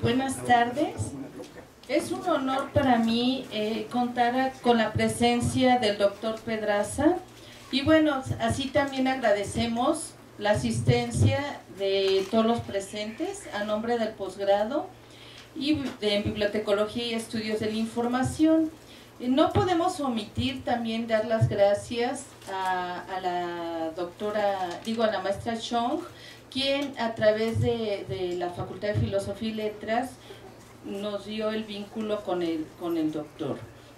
Buenas tardes. Es un honor para mí contar con la presencia del doctor Pedraza y bueno, así también agradecemos la asistencia de todos los presentes a nombre del posgrado y de Bibliotecología y Estudios de la Información. No podemos omitir también dar las gracias a la a la maestra Chong, quien a través de la Facultad de Filosofía y Letras nos dio el vínculo con el doctor.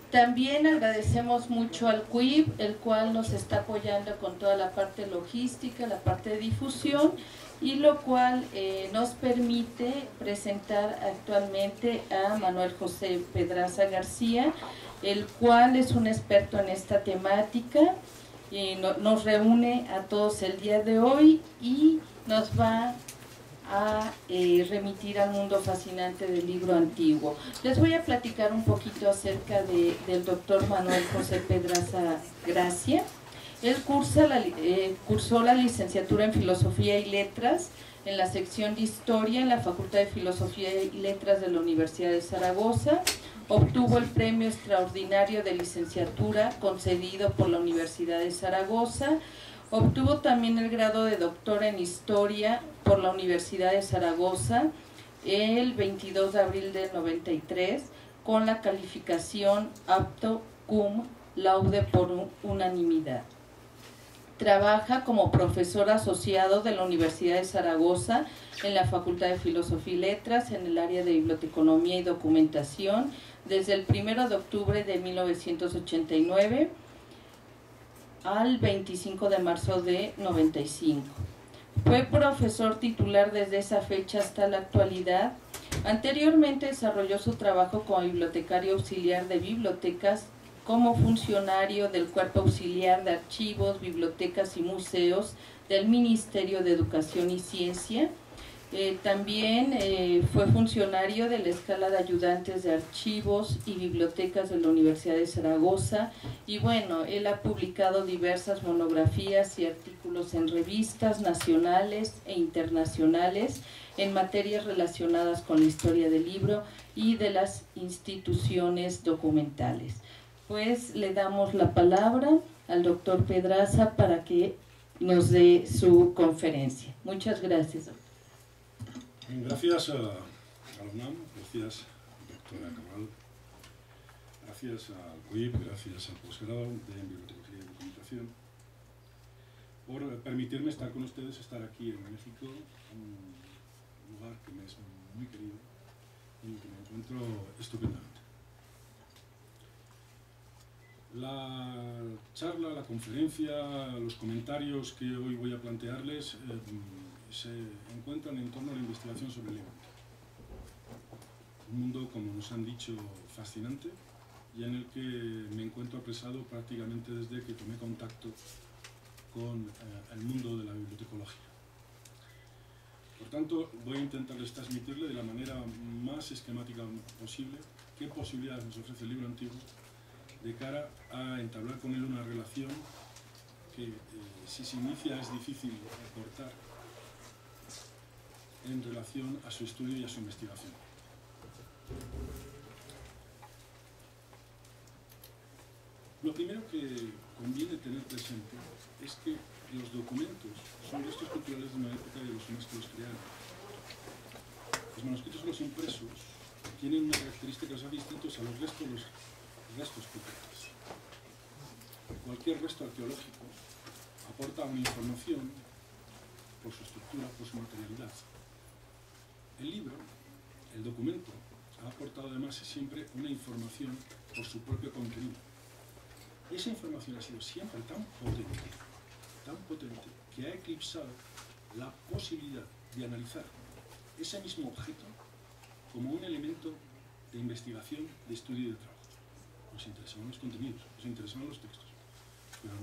También agradecemos mucho al CUIB, el cual nos está apoyando con toda la parte logística, la parte de difusión, y lo cual nos permite presentar actualmente a Manuel José Pedraza García, el cual es un experto en esta temática, y nos reúne a todos el día de hoy y nos va a remitir al mundo fascinante del libro antiguo. Les voy a platicar un poquito acerca del doctor Manuel José Pedraza García. Él cursó la licenciatura en Filosofía y Letras en la sección de Historia en la Facultad de Filosofía y Letras de la Universidad de Zaragoza. Obtuvo el premio extraordinario de licenciatura concedido por la Universidad de Zaragoza. Obtuvo también el grado de doctor en Historia por la Universidad de Zaragoza el 22 de abril del 93 con la calificación apto cum laude por unanimidad. Trabaja como profesor asociado de la Universidad de Zaragoza en la Facultad de Filosofía y Letras en el área de Biblioteconomía y Documentación desde el 1 de octubre de 1989 al 25 de marzo de 95. Fue profesor titular desde esa fecha hasta la actualidad. Anteriormente desarrolló su trabajo como bibliotecario auxiliar de bibliotecas, como funcionario del Cuerpo Auxiliar de Archivos, Bibliotecas y Museos del Ministerio de Educación y Ciencia. También fue funcionario de la Escala de Ayudantes de Archivos y Bibliotecas de la Universidad de Zaragoza y bueno, él ha publicado diversas monografías y artículos en revistas nacionales e internacionales en materias relacionadas con la historia del libro y de las instituciones documentales. Pues le damos la palabra al doctor Pedraza para que nos dé su conferencia. Muchas gracias, doctor. Gracias a la UNAM, gracias doctora Cabral, gracias al CUIB, gracias al posgrado de Bibliotecología y Documentación por permitirme estar con ustedes, estar aquí en México, un lugar que me es muy querido y en el que me encuentro estupendamente. La charla, la conferencia, los comentarios que hoy voy a plantearles se encuentran en torno a la investigación sobre el libro. Un mundo, como nos han dicho, fascinante y en el que me encuentro apresado prácticamente desde que tomé contacto con el mundo de la bibliotecología. Por tanto, voy a intentarles transmitirle de la manera más esquemática posible qué posibilidades nos ofrece el libro antiguo de cara a entablar con él una relación que, si se inicia, es difícil cortar en relación a su estudio y a su investigación. Lo primero que conviene tener presente es que los documentos son restos culturales de una época de los hombres que los crearon. Los manuscritos o los impresos tienen una característica que los hace distintos a los restos culturales. Cualquier resto arqueológico aporta una información por su estructura, por su materialidad. El libro, el documento, ha aportado además siempre una información por su propio contenido. Y esa información ha sido siempre tan potente, que ha eclipsado la posibilidad de analizar ese mismo objeto como un elemento de investigación, de estudio y de trabajo. Nos interesaban los contenidos, nos interesaban los textos, pero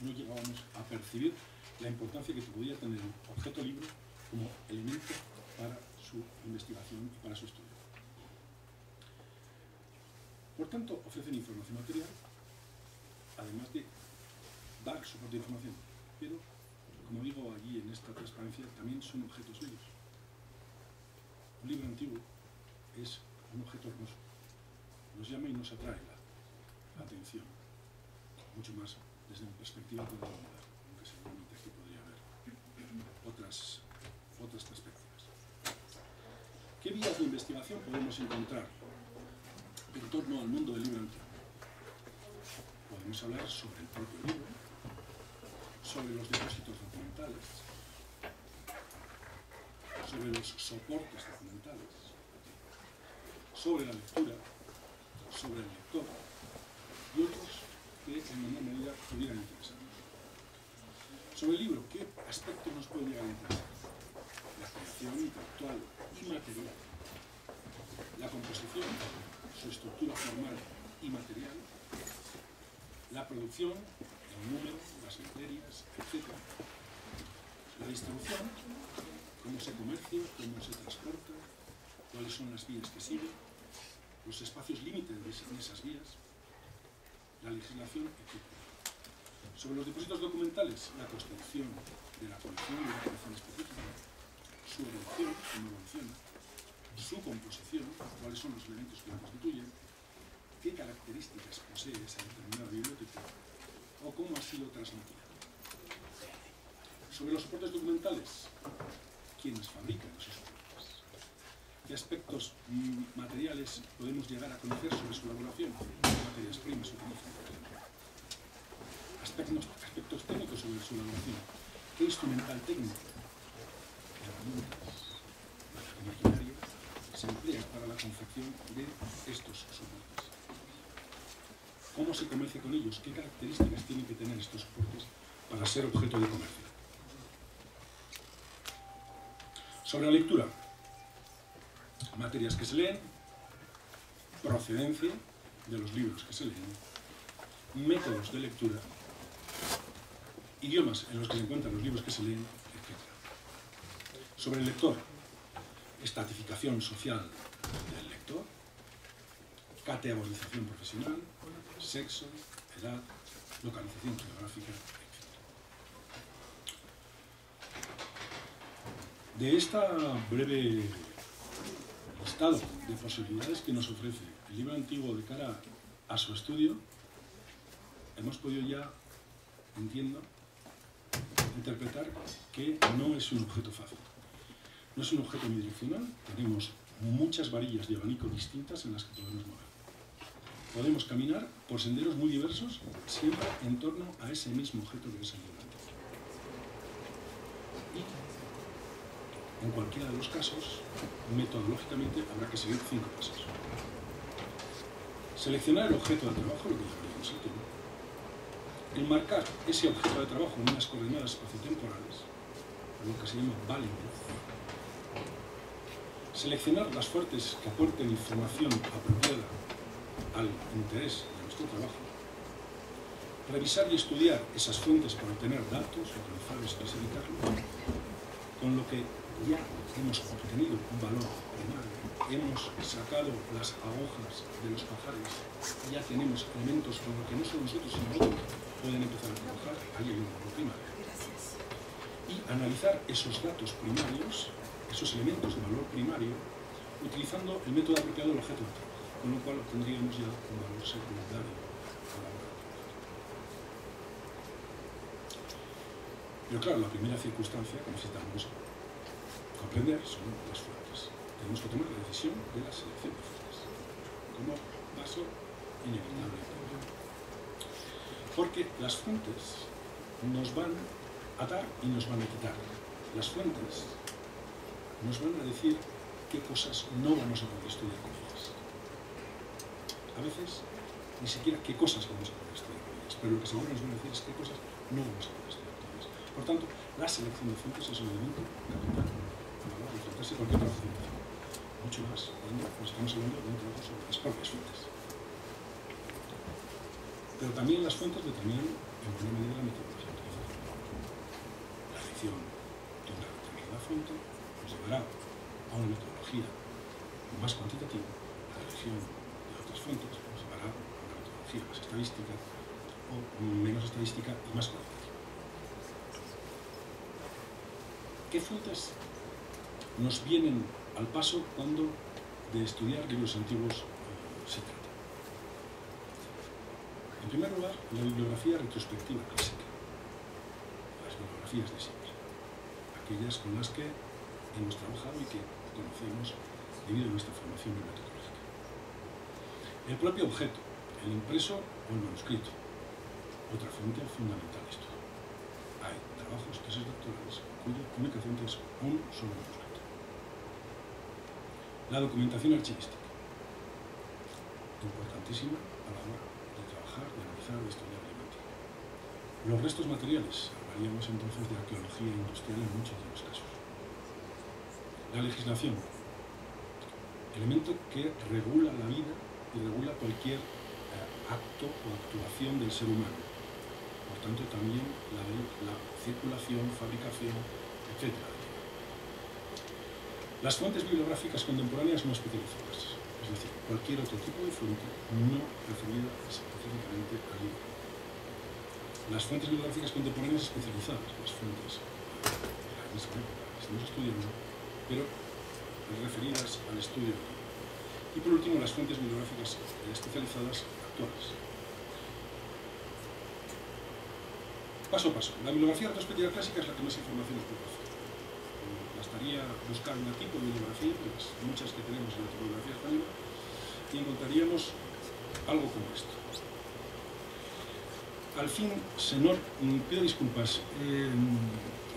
no llegábamos a percibir la importancia que podía tener el objeto libro como elemento para su investigación y para su estudio. Por tanto, ofrecen información material, además de dar su propia información, pero, como digo allí en esta transparencia, también son objetos vivos. Un libro antiguo es un objeto hermoso. Nos llama y nos atrae la atención, mucho más desde mi perspectiva pedagógica, aunque seguramente aquí podría haber otras perspectivas. ¿Qué vías de investigación podemos encontrar en torno al mundo del libro antiguo? Podemos hablar sobre el propio libro, sobre los depósitos documentales, sobre los soportes documentales, sobre la lectura, sobre el lector y otros que en menor medida pudieran interesarnos. Sobre el libro, ¿qué aspectos nos pueden llegar a interesar? La creación intelectual y material, la composición, su estructura formal y material, la producción, el número, las materias, etc. La distribución, cómo se comercia, cómo se transporta, cuáles son las vías que siguen, los espacios límites de esas vías, la legislación, etc. Sobre los depósitos documentales, la construcción de la colección y la colección específica, su evolución, cómo evoluciona, su composición, cuáles son los elementos que la constituyen, qué características posee esa determinada biblioteca o cómo ha sido transmitida. Sobre los soportes documentales, quiénes fabrican esos soportes, qué aspectos materiales podemos llegar a conocer sobre su elaboración, qué materias primas se utilizan, aspectos técnicos sobre su elaboración, qué instrumental técnico, herramientas, maquinaria se emplea para la confección de estos soportes. ¿Cómo se comercia con ellos? ¿Qué características tienen que tener estos soportes para ser objeto de comercio? Sobre la lectura, materias que se leen, procedencia de los libros que se leen, métodos de lectura, idiomas en los que se encuentran los libros que se leen, etc. Sobre el lector, estratificación social del lector, categorización profesional, sexo, edad, localización geográfica, etc. De esta breve listado de posibilidades que nos ofrece el libro antiguo de cara a su estudio, hemos podido ya, entiendo, interpretar que no es un objeto fácil. No es un objeto unidireccional, tenemos muchas varillas de abanico distintas en las que podemos mover. Podemos caminar por senderos muy diversos, siempre en torno a ese mismo objeto que es el libro. Y en cualquiera de los casos, metodológicamente, habrá que seguir 5 pasos. Seleccionar el objeto de trabajo, lo que llamaríamos el tema. Enmarcar ese objeto de trabajo en unas coordenadas espaciotemporales, lo que se llama validez. Seleccionar las fuentes que aporten información apropiada al interés de nuestro trabajo. Revisar y estudiar esas fuentes para obtener datos, organizarlos y clasificarlos, con lo que ya hemos obtenido un valor primario, hemos sacado las agujas de los pajares, ya tenemos elementos con los que no solo nosotros sino otros pueden empezar a trabajar, ahí hay un valor primario. Y analizar esos datos primarios, esos elementos de valor primario, utilizando el método apropiado del objeto de trabajo, con lo cual obtendríamos ya un valor secundario a la hora. Pero claro, la primera circunstancia que necesitamos comprender son las fuentes. Tenemos que tomar la decisión de la selección de fuentes como paso inevitable. Porque las fuentes nos van a dar y nos van a quitar. Las fuentes nos van a decir qué cosas no vamos a poder estudiar con ellas. A veces, ni siquiera qué cosas vamos a poder estudiar con ellas, pero lo que seguro nos van a decir es qué cosas no vamos a poder estudiar con ellas. Por tanto, la selección de fuentes es un elemento capital para enfrentarse a cualquier trabajo científico. Mucho más cuando nos estamos hablando de un trabajo sobre las propias fuentes. Pero también las fuentes determinan en buena medida la metodología utilizada. La elección de una determinada fuente nos llevará a una metodología más cuantitativa. La elección de otras fuentes nos llevará a una metodología más estadística o menos estadística y más cuantitativa. ¿Qué fuentes nos vienen al paso cuando de estudiar libros antiguos se trata? En primer lugar, la bibliografía retrospectiva clásica, las bibliografías de siempre, aquellas con las que hemos trabajado y que conocemos debido a nuestra formación bibliotecnológica. El propio objeto, el impreso o el manuscrito, otra fuente fundamental de estudio. Hay trabajos, tesis doctorales, cuya única fuente es un solo manuscrito. La documentación archivística, importantísima a la hora de trabajar, de analizar, de estudiar el libro antiguo. Los restos materiales, hablaríamos entonces de arqueología industrial en muchos de los casos. La legislación, elemento que regula la vida y regula cualquier acto o actuación del ser humano. Por tanto, también la circulación, fabricación, etc. Las fuentes bibliográficas contemporáneas no especializadas, es decir, cualquier otro tipo de fuente no referida específicamente al libro. Las fuentes bibliográficas contemporáneas especializadas, las fuentes de la misma época que estamos estudiando, pero referidas al estudio. Y por último, las fuentes bibliográficas especializadas actuales. Paso a paso. La bibliografía retrospectiva clásica es la que más información nos proporciona. Bastaría buscar un tipo de bibliografía, de las muchas que tenemos en la tipografía española, y encontraríamos algo como esto. Al fin, Senor, pido disculpas, en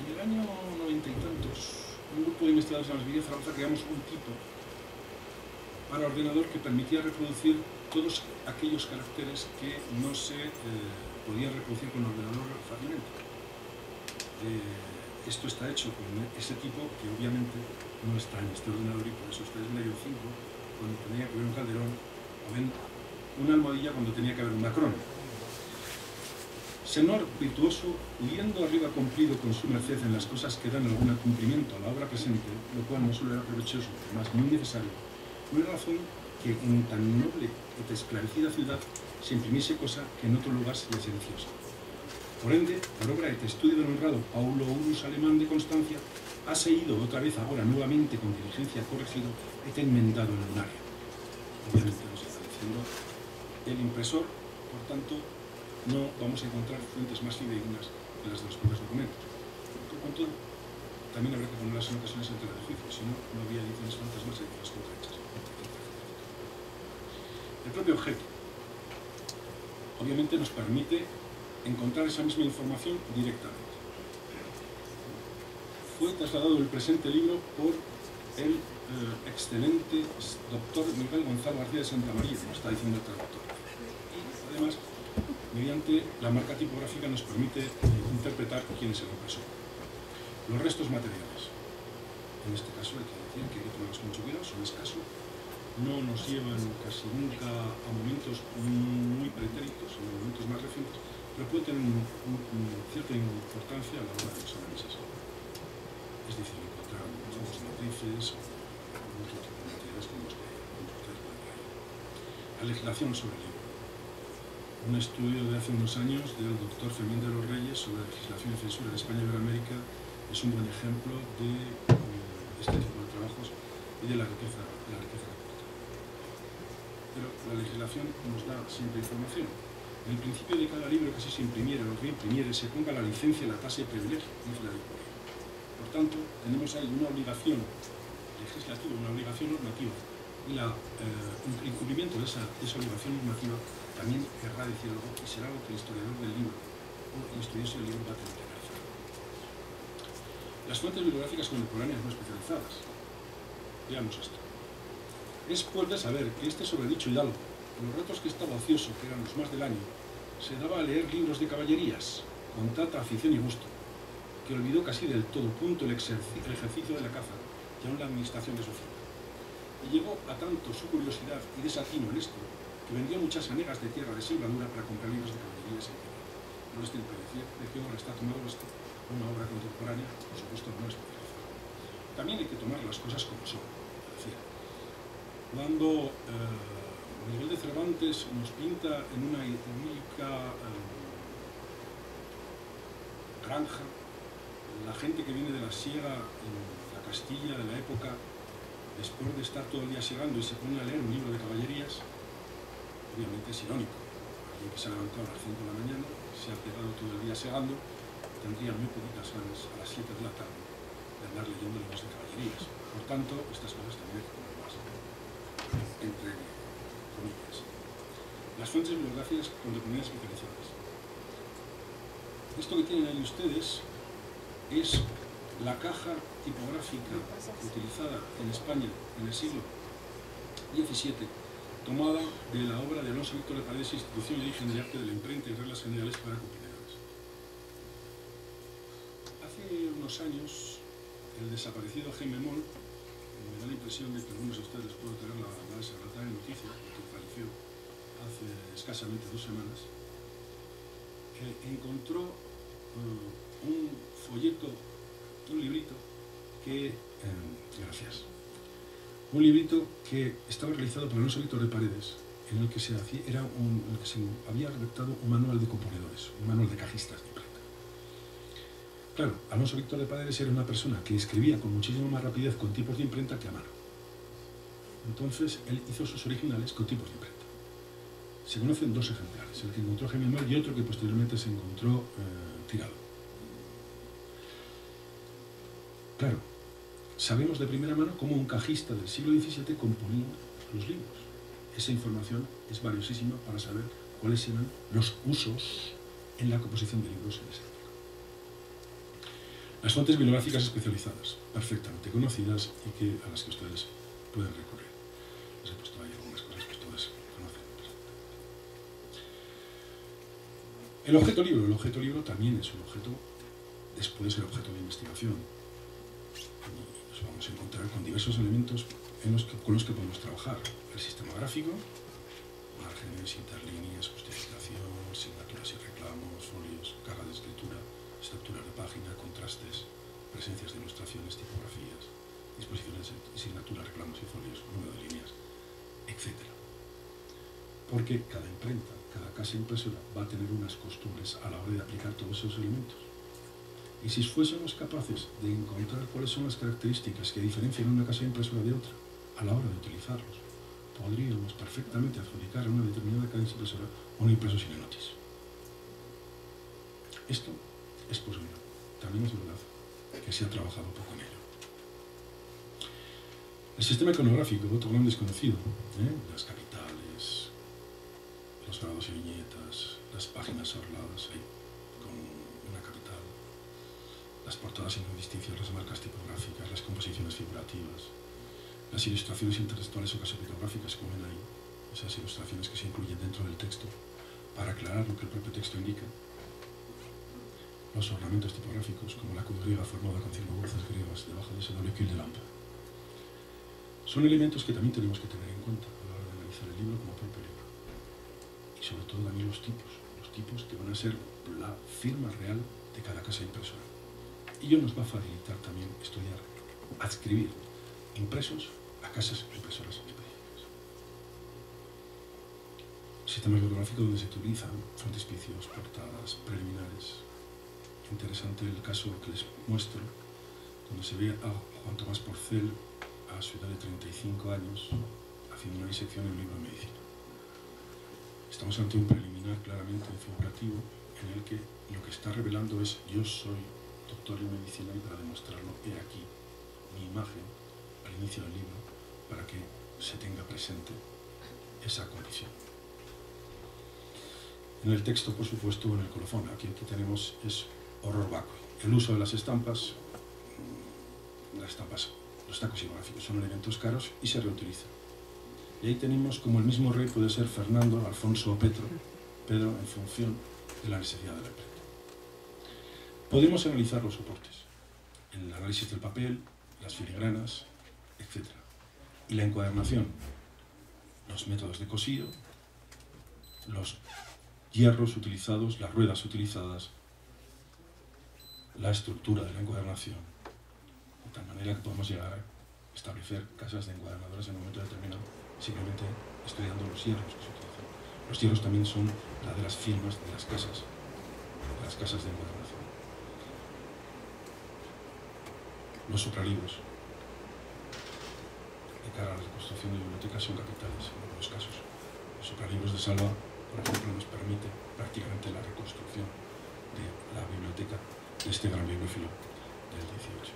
el año 90 y tantos, un grupo de investigadores de la Universidad de Zaragoza creamos un tipo para ordenador que permitía reproducir todos aquellos caracteres que no se podían reproducir con el ordenador fácilmente. Esto está hecho con ese tipo que obviamente no está en este ordenador y por eso ustedes ven el 5 cuando tenía que haber un calderón o ven una almohadilla cuando tenía que haber un macrón. Senor virtuoso, huyendo arriba cumplido con su merced en las cosas que dan algún cumplimiento a la obra presente, lo cual no solo era provechoso, más muy necesario, no era razón que en tan noble y esclarecida ciudad se imprimiese cosa que en otro lugar se le sediciosa. Por ende, por obra de estudio del honrado Paulo Urus alemán de Constancia, ha seguido otra vez ahora nuevamente con diligencia corregido este enmendado en lunario. Obviamente nos está diciendo el impresor, por tanto, no vamos a encontrar fuentes más fidedignas que las de los propios documentos. Por cuanto, también habrá que ponerlas en ocasiones en tela de juicio, si no, no había ediciones fantasmas y ediciones contrahechas. El propio objeto, obviamente, nos permite encontrar esa misma información directamente. Fue trasladado el presente libro por el excelente doctor Miguel Gonzalo García de Santa María, como está diciendo el traductor. Y además, mediante la marca tipográfica nos permite interpretar quién es el impresor. Los restos materiales. En este caso hay que decir que hay que tomarlos con mucho cuidado, son escasos, no nos llevan casi nunca a momentos muy pretéritos, a momentos más recientes, pero puede tener cierta importancia a la hora de los análisis. Es decir, encontrar los matrices o otro tipo de materiales como los que ustedes pueden ver. La legislación sobre el libro. Un estudio de hace unos años del doctor Fermín de los Reyes sobre la legislación y censura de España y Iberoamérica es un buen ejemplo de este tipo de trabajos y de la riqueza que aporta. Pero la legislación nos da siempre información. En el principio de cada libro que así se imprimiera o reimprimiere se ponga la licencia, la tasa y el privilegio, dice la ley. Por tanto, tenemos ahí una obligación legislativa, una obligación normativa, y el incumplimiento de esa obligación normativa también querrá decir algo y será algo que el historiador del libro o el estudioso del libro va a tener que analizar. Las fuentes bibliográficas contemporáneas no especializadas. Veamos esto. Es pues de saber que este sobredicho hidalgo, en los ratos que estaba ocioso, que eran los más del año, se daba a leer libros de caballerías, con tanta afición y gusto, que olvidó casi del todo punto el ejercicio de la caza y aún la administración de su finca. Y llegó a tanto su curiosidad y desatino en esto, que vendió muchas hanegas de tierra de sembradura para comprar libros de caballerías en Quevedo. No les tengo que decir de qué obra está tomado esto, una obra contemporánea, por supuesto no especializada. También hay que tomar las cosas como son, es decir, cuando Miguel de Cervantes nos pinta en una idílica granja la gente que viene de la siega en la Castilla de la época después de estar todo el día segando y se pone a leer un libro de caballerías, obviamente es irónico. Alguien que se ha levantado a las 5 de la mañana, se ha pegado todo el día segando, tendría muy poquitas ganas a las 7 de la tarde de andar leyendo libros de caballerías. Por tanto, estas cosas también hay que ponerlas entre comillas. Las fuentes bibliográficas con comunidades especializadas. Esto que tienen ahí ustedes es la caja tipográfica utilizada en España en el siglo XVII, tomada de la obra de Alonso Víctor de Paredes, Institución y Origen de Arte de la Imprenta y Reglas Generales para Copineras. Hace unos años, el desaparecido Jaime Moll, me da la impresión de que algunos de ustedes pueden tener la desagradable noticia, porque falleció hace escasamente 2 semanas, encontró un folleto, un librito que... gracias. Un librito que estaba realizado por Alonso Víctor de Paredes, en el que se había redactado un manual de componedores, un manual de cajistas de imprenta. Claro, Alonso Víctor de Paredes era una persona que escribía con muchísima más rapidez con tipos de imprenta que a mano. Entonces, él hizo sus originales con tipos de imprenta. Se conocen 2 ejemplares, el que encontró Jaime Moll y otro que posteriormente se encontró tirado. Claro, sabemos de primera mano cómo un cajista del siglo XVII componía los libros. Esa información es valiosísima para saber cuáles eran los usos en la composición de libros en esa época. Las fuentes bibliográficas especializadas, perfectamente conocidas y a las que ustedes pueden recurrir. Les he puesto ahí algunas cosas que ustedes conocen perfectamente. El objeto libro también es un objeto, puede ser objeto de investigación. Nos vamos a encontrar con diversos elementos con los que podemos trabajar. El sistema gráfico, márgenes, interlíneas, justificación, signaturas y reclamos, folios, caja de escritura, estructuras de página, contrastes, presencias de ilustraciones, tipografías, disposiciones de signaturas, reclamos y folios, número de líneas, etc. Porque cada imprenta, cada casa impresora va a tener unas costumbres a la hora de aplicar todos esos elementos. Y si fuésemos capaces de encontrar cuáles son las características que diferencian una casa impresora de otra a la hora de utilizarlos, podríamos perfectamente adjudicar a una determinada casa impresora un impreso sin enotis. Esto es posible. También es verdad que se ha trabajado poco en ello. El sistema iconográfico, otro gran desconocido, las capitales, los grados y viñetas, las páginas orladas ahí, con una capital, las portadas sin distinción, las marcas tipográficas, las composiciones figurativas, las ilustraciones intertextuales o casopictográficas, como ven ahí, esas ilustraciones que se incluyen dentro del texto para aclarar lo que el propio texto indica. Los ornamentos tipográficos, como la cruz griega formada con 5 voces griegas debajo de ese doble quil de lámpara. Son elementos que también tenemos que tener en cuenta a la hora de analizar el libro como propio libro. Y sobre todo también los tipos que van a ser la firma real de cada casa impresora. Y ello nos va a facilitar también estudiar, adscribir impresos a casas impresoras específicas. Sistema bibliográfico donde se utilizan frontispicios, portadas, preliminares. Interesante el caso que les muestro, donde se ve a Juan Tomás Porcel, a su edad de 35 años, haciendo una disección en un libro de medicina. Estamos ante un preliminar claramente figurativo en el que lo que está revelando es: yo soy doctor en medicina, y para demostrarlo he aquí mi imagen al inicio del libro para que se tenga presente esa condición. En el texto, por supuesto, en el colofón, aquí tenemos es horror vacui. El uso de las estampas, los tacos igográficos son elementos caros y se reutilizan. Y ahí tenemos como el mismo rey puede ser Fernando, Alfonso o Pedro en función de la necesidad de la imprenta. Podemos analizar los soportes, el análisis del papel, las filigranas, etc. Y la encuadernación, los métodos de cosido, los hierros utilizados, las ruedas utilizadas, la estructura de la encuadernación, de tal manera que podemos llegar a establecer casas de encuadernadoras en un momento determinado, simplemente estudiando los hierros que se utilizan. Los hierros también son la de las firmas de las casas de encuadernación. Los supralibros, cara a la reconstrucción de bibliotecas son capitales en algunos casos. El Supralibros de Salva, por ejemplo, nos permite prácticamente la reconstrucción de la biblioteca de este gran bibliófilo del 18.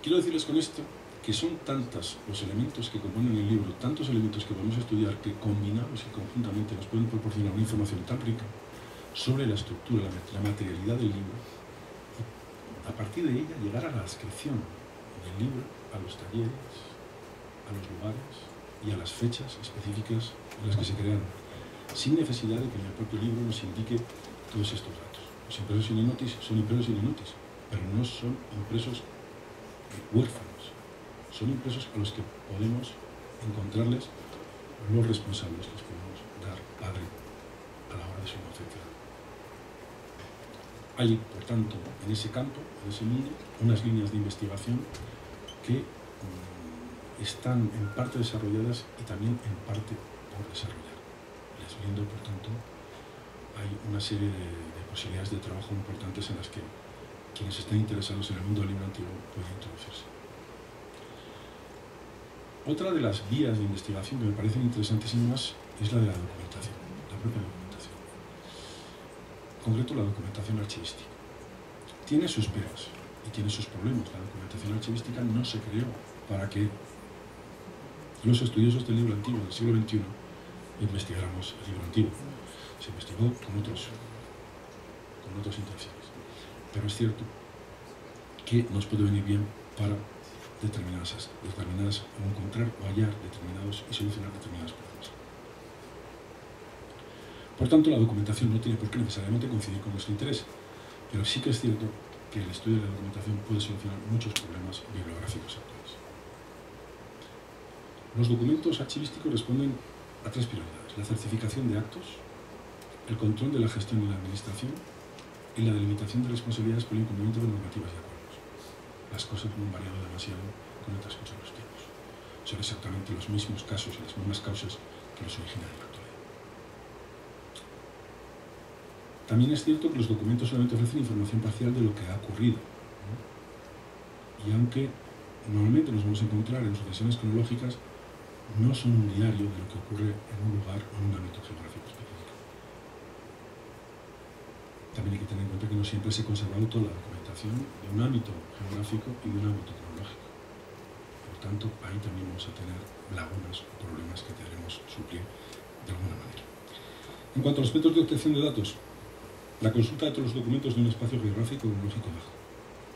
Quiero decirles con esto que son tantos los elementos que componen el libro, tantos elementos que podemos estudiar, que combinados y conjuntamente nos pueden proporcionar una información tan rica sobre la estructura, la materialidad del libro, y a partir de ella llegar a la adscripción del libro a los talleres, a los lugares y a las fechas específicas en las que se crearon, sin necesidad de que en el propio libro nos indique todos estos datos. Los impresos in enotis son impresos in enotis, pero no son impresos huérfanos. Son impresos a los que podemos encontrarles los responsables, que les podemos dar padre a la hora de su concepción. Hay, por tanto, en ese campo, en ese mundo, unas líneas de investigación que están en parte desarrolladas y también en parte por desarrollar. Les brindo, por tanto, hay una serie de posibilidades de trabajo importantes en las que quienes estén interesados en el mundo del libro antiguo pueden introducirse. Otra de las vías de investigación que me parecen interesantísimas es la de la documentación, la propia documentación. En concreto, la documentación archivística. Tiene sus pegas y tiene sus problemas. La documentación archivística no se creó para que los estudiosos del libro antiguo del siglo XXI investigáramos el libro antiguo. Se investigó con otras intenciones. Pero es cierto que nos puede venir bien para determinadas o encontrar o hallar determinados y solucionar determinados problemas. Por tanto, la documentación no tiene por qué necesariamente coincidir con nuestro interés, pero sí que es cierto que el estudio de la documentación puede solucionar muchos problemas bibliográficos actuales. Los documentos archivísticos responden a tres prioridades: la certificación de actos, el control de la gestión y la administración y la delimitación de responsabilidades por el incumplimiento de normativas y acuerdos. Las cosas no han variado demasiado con el transcurso de los tiempos. Son exactamente los mismos casos y las mismas causas que los originan en la actualidad. También es cierto que los documentos solamente ofrecen información parcial de lo que ha ocurrido, ¿no? Y aunque normalmente nos vamos a encontrar en sucesiones cronológicas, no son un diario de lo que ocurre en un lugar o en un ámbito geográfico específico. También hay que tener en cuenta que no siempre se ha conservado toda la documentación de un ámbito geográfico y de un ámbito cronológico. Por tanto, ahí también vamos a tener lagunas o problemas que debemos suplir de alguna manera. En cuanto a los métodos de obtención de datos, la consulta de todos los documentos de un espacio geográfico o cronológico bajo.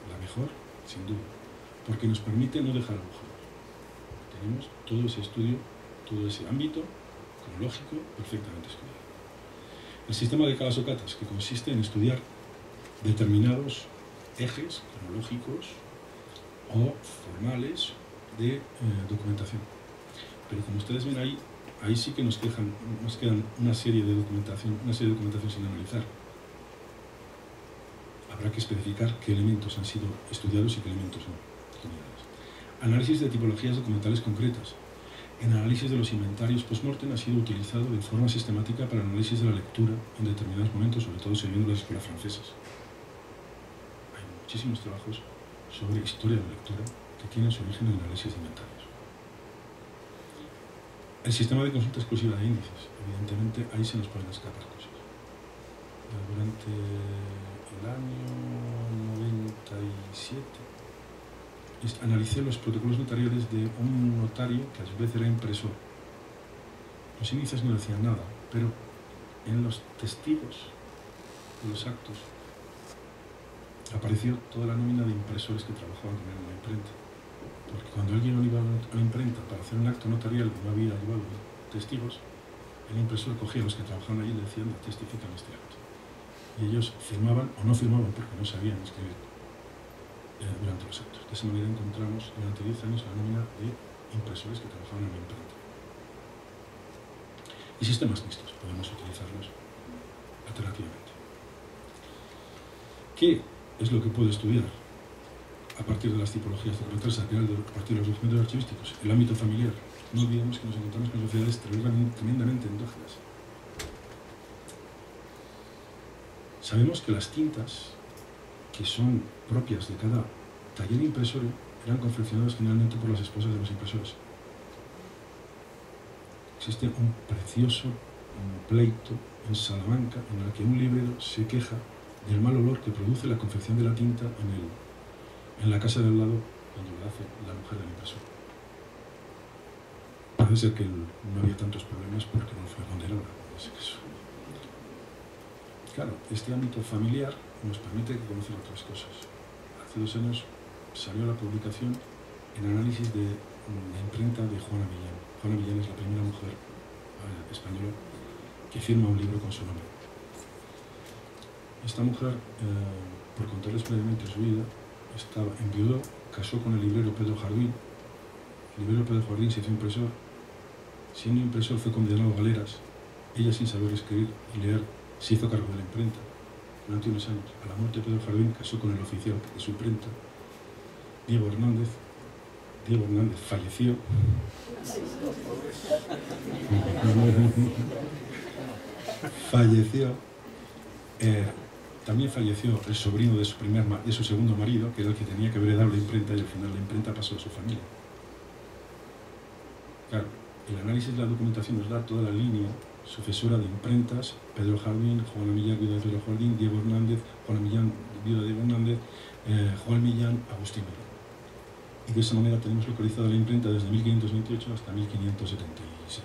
La mejor, sin duda, porque nos permite no dejar agujeros. Tenemos todo ese estudio, todo ese ámbito cronológico perfectamente estudiado. El sistema de Calas-Ocatas, que consiste en estudiar determinados ejes cronológicos o formales de documentación. Pero como ustedes ven ahí sí que nos quedan una serie de documentación sin analizar. Habrá que especificar qué elementos han sido estudiados y qué elementos no. Análisis de tipologías documentales concretas. En análisis de los inventarios post-mortem ha sido utilizado de forma sistemática para el análisis de la lectura en determinados momentos, sobre todo siguiendo las escuelas francesas. Hay muchísimos trabajos sobre historia de la lectura que tienen su origen en el análisis de inventarios. El sistema de consulta exclusiva de índices. Evidentemente, ahí se nos pueden escapar cosas. Durante el año 97 analicé los protocolos notariales de un notario que a su vez era impresor. Los índices no decían nada, pero en los testigos de los actos apareció toda la nómina de impresores que trabajaban con él en la imprenta. Porque cuando alguien iba a la imprenta para hacer un acto notarial que no había llevado testigos, el impresor cogía a los que trabajaban allí y le decían: testifican este acto. Y ellos firmaban o no firmaban porque no sabían escribir durante los actos. De esa manera encontramos durante 10 años la nómina de impresores que trabajaban en la imprenta. Y sistemas mixtos, podemos utilizarlos alternativamente. ¿Qué es lo que puede estudiar a partir de las tipologías documentales, a partir de los documentos archivísticos? El ámbito familiar. No olvidemos que nos encontramos con sociedades tremendamente endógenas. Sabemos que las tintas que son propias de cada taller impresor eran confeccionados generalmente por las esposas de los impresores. Existe un precioso pleito en Salamanca en el que un librero se queja del mal olor que produce la confección de la tinta en la casa de al lado cuando lo hace la mujer del impresor. Parece ser que no había tantos problemas porque no fue condenada en ese caso. Claro, este ámbito familiar nos permite conocer otras cosas. Hace 2 años salió la publicación en análisis de imprenta de Juana Millán. Juana Millán es la primera mujer española que firma un libro con su nombre. Esta mujer, por contarles brevemente su vida, enviudó, casó con el librero Pedro Jardín. El librero Pedro Jardín se hizo impresor. Siendo impresor fue condenado a galeras. Ella, sin saber escribir y leer, se hizo cargo de la imprenta. Durante unos años, a la muerte de Pedro Jardín, casó con el oficial de su imprenta, Diego Hernández. Diego Hernández falleció. También falleció el sobrino de su segundo marido, que era el que tenía que haber dado la imprenta, y al final la imprenta pasó a su familia. Claro, el análisis de la documentación nos da toda la línea sucesora de imprentas: Pedro Jardín, Juana Millán, viuda de Pedro Jardín, Diego Hernández, Juana Millán, viuda de Diego Hernández, Juan Millán, Agustín Millán. Y de esa manera tenemos localizada la imprenta desde 1528 hasta 1576.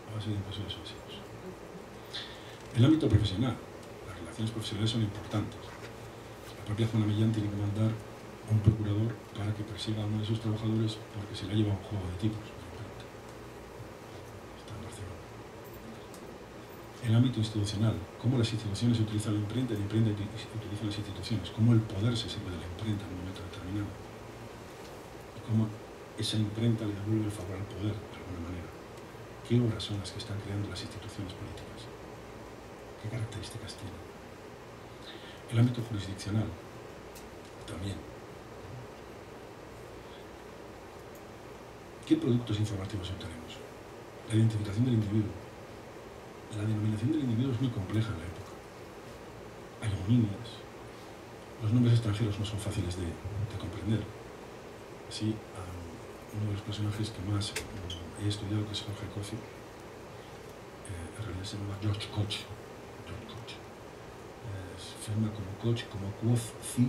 A base de impresores sucesivos. El ámbito profesional. Las relaciones profesionales son importantes. La propia Juana Millán tiene que mandar a un procurador para que persiga a uno de sus trabajadores porque se le ha llevado un juego de tipos. El ámbito institucional, cómo las instituciones utilizan la imprenta y la imprenta utiliza las instituciones, cómo el poder se sirve de la imprenta en un momento determinado y cómo esa imprenta le devuelve el favor al poder de alguna manera. ¿Qué obras son las que están creando las instituciones políticas? ¿Qué características tienen? El ámbito jurisdiccional también. ¿Qué productos informativos obtenemos? La identificación del individuo. La denominación del individuo es muy compleja en la época. Hay homónimos. Los nombres extranjeros no son fáciles de comprender. Así, uno de los personajes que más he estudiado, que es Jorge Coffey, en realidad se llama George Koch. Firma como Koch, como Quozi,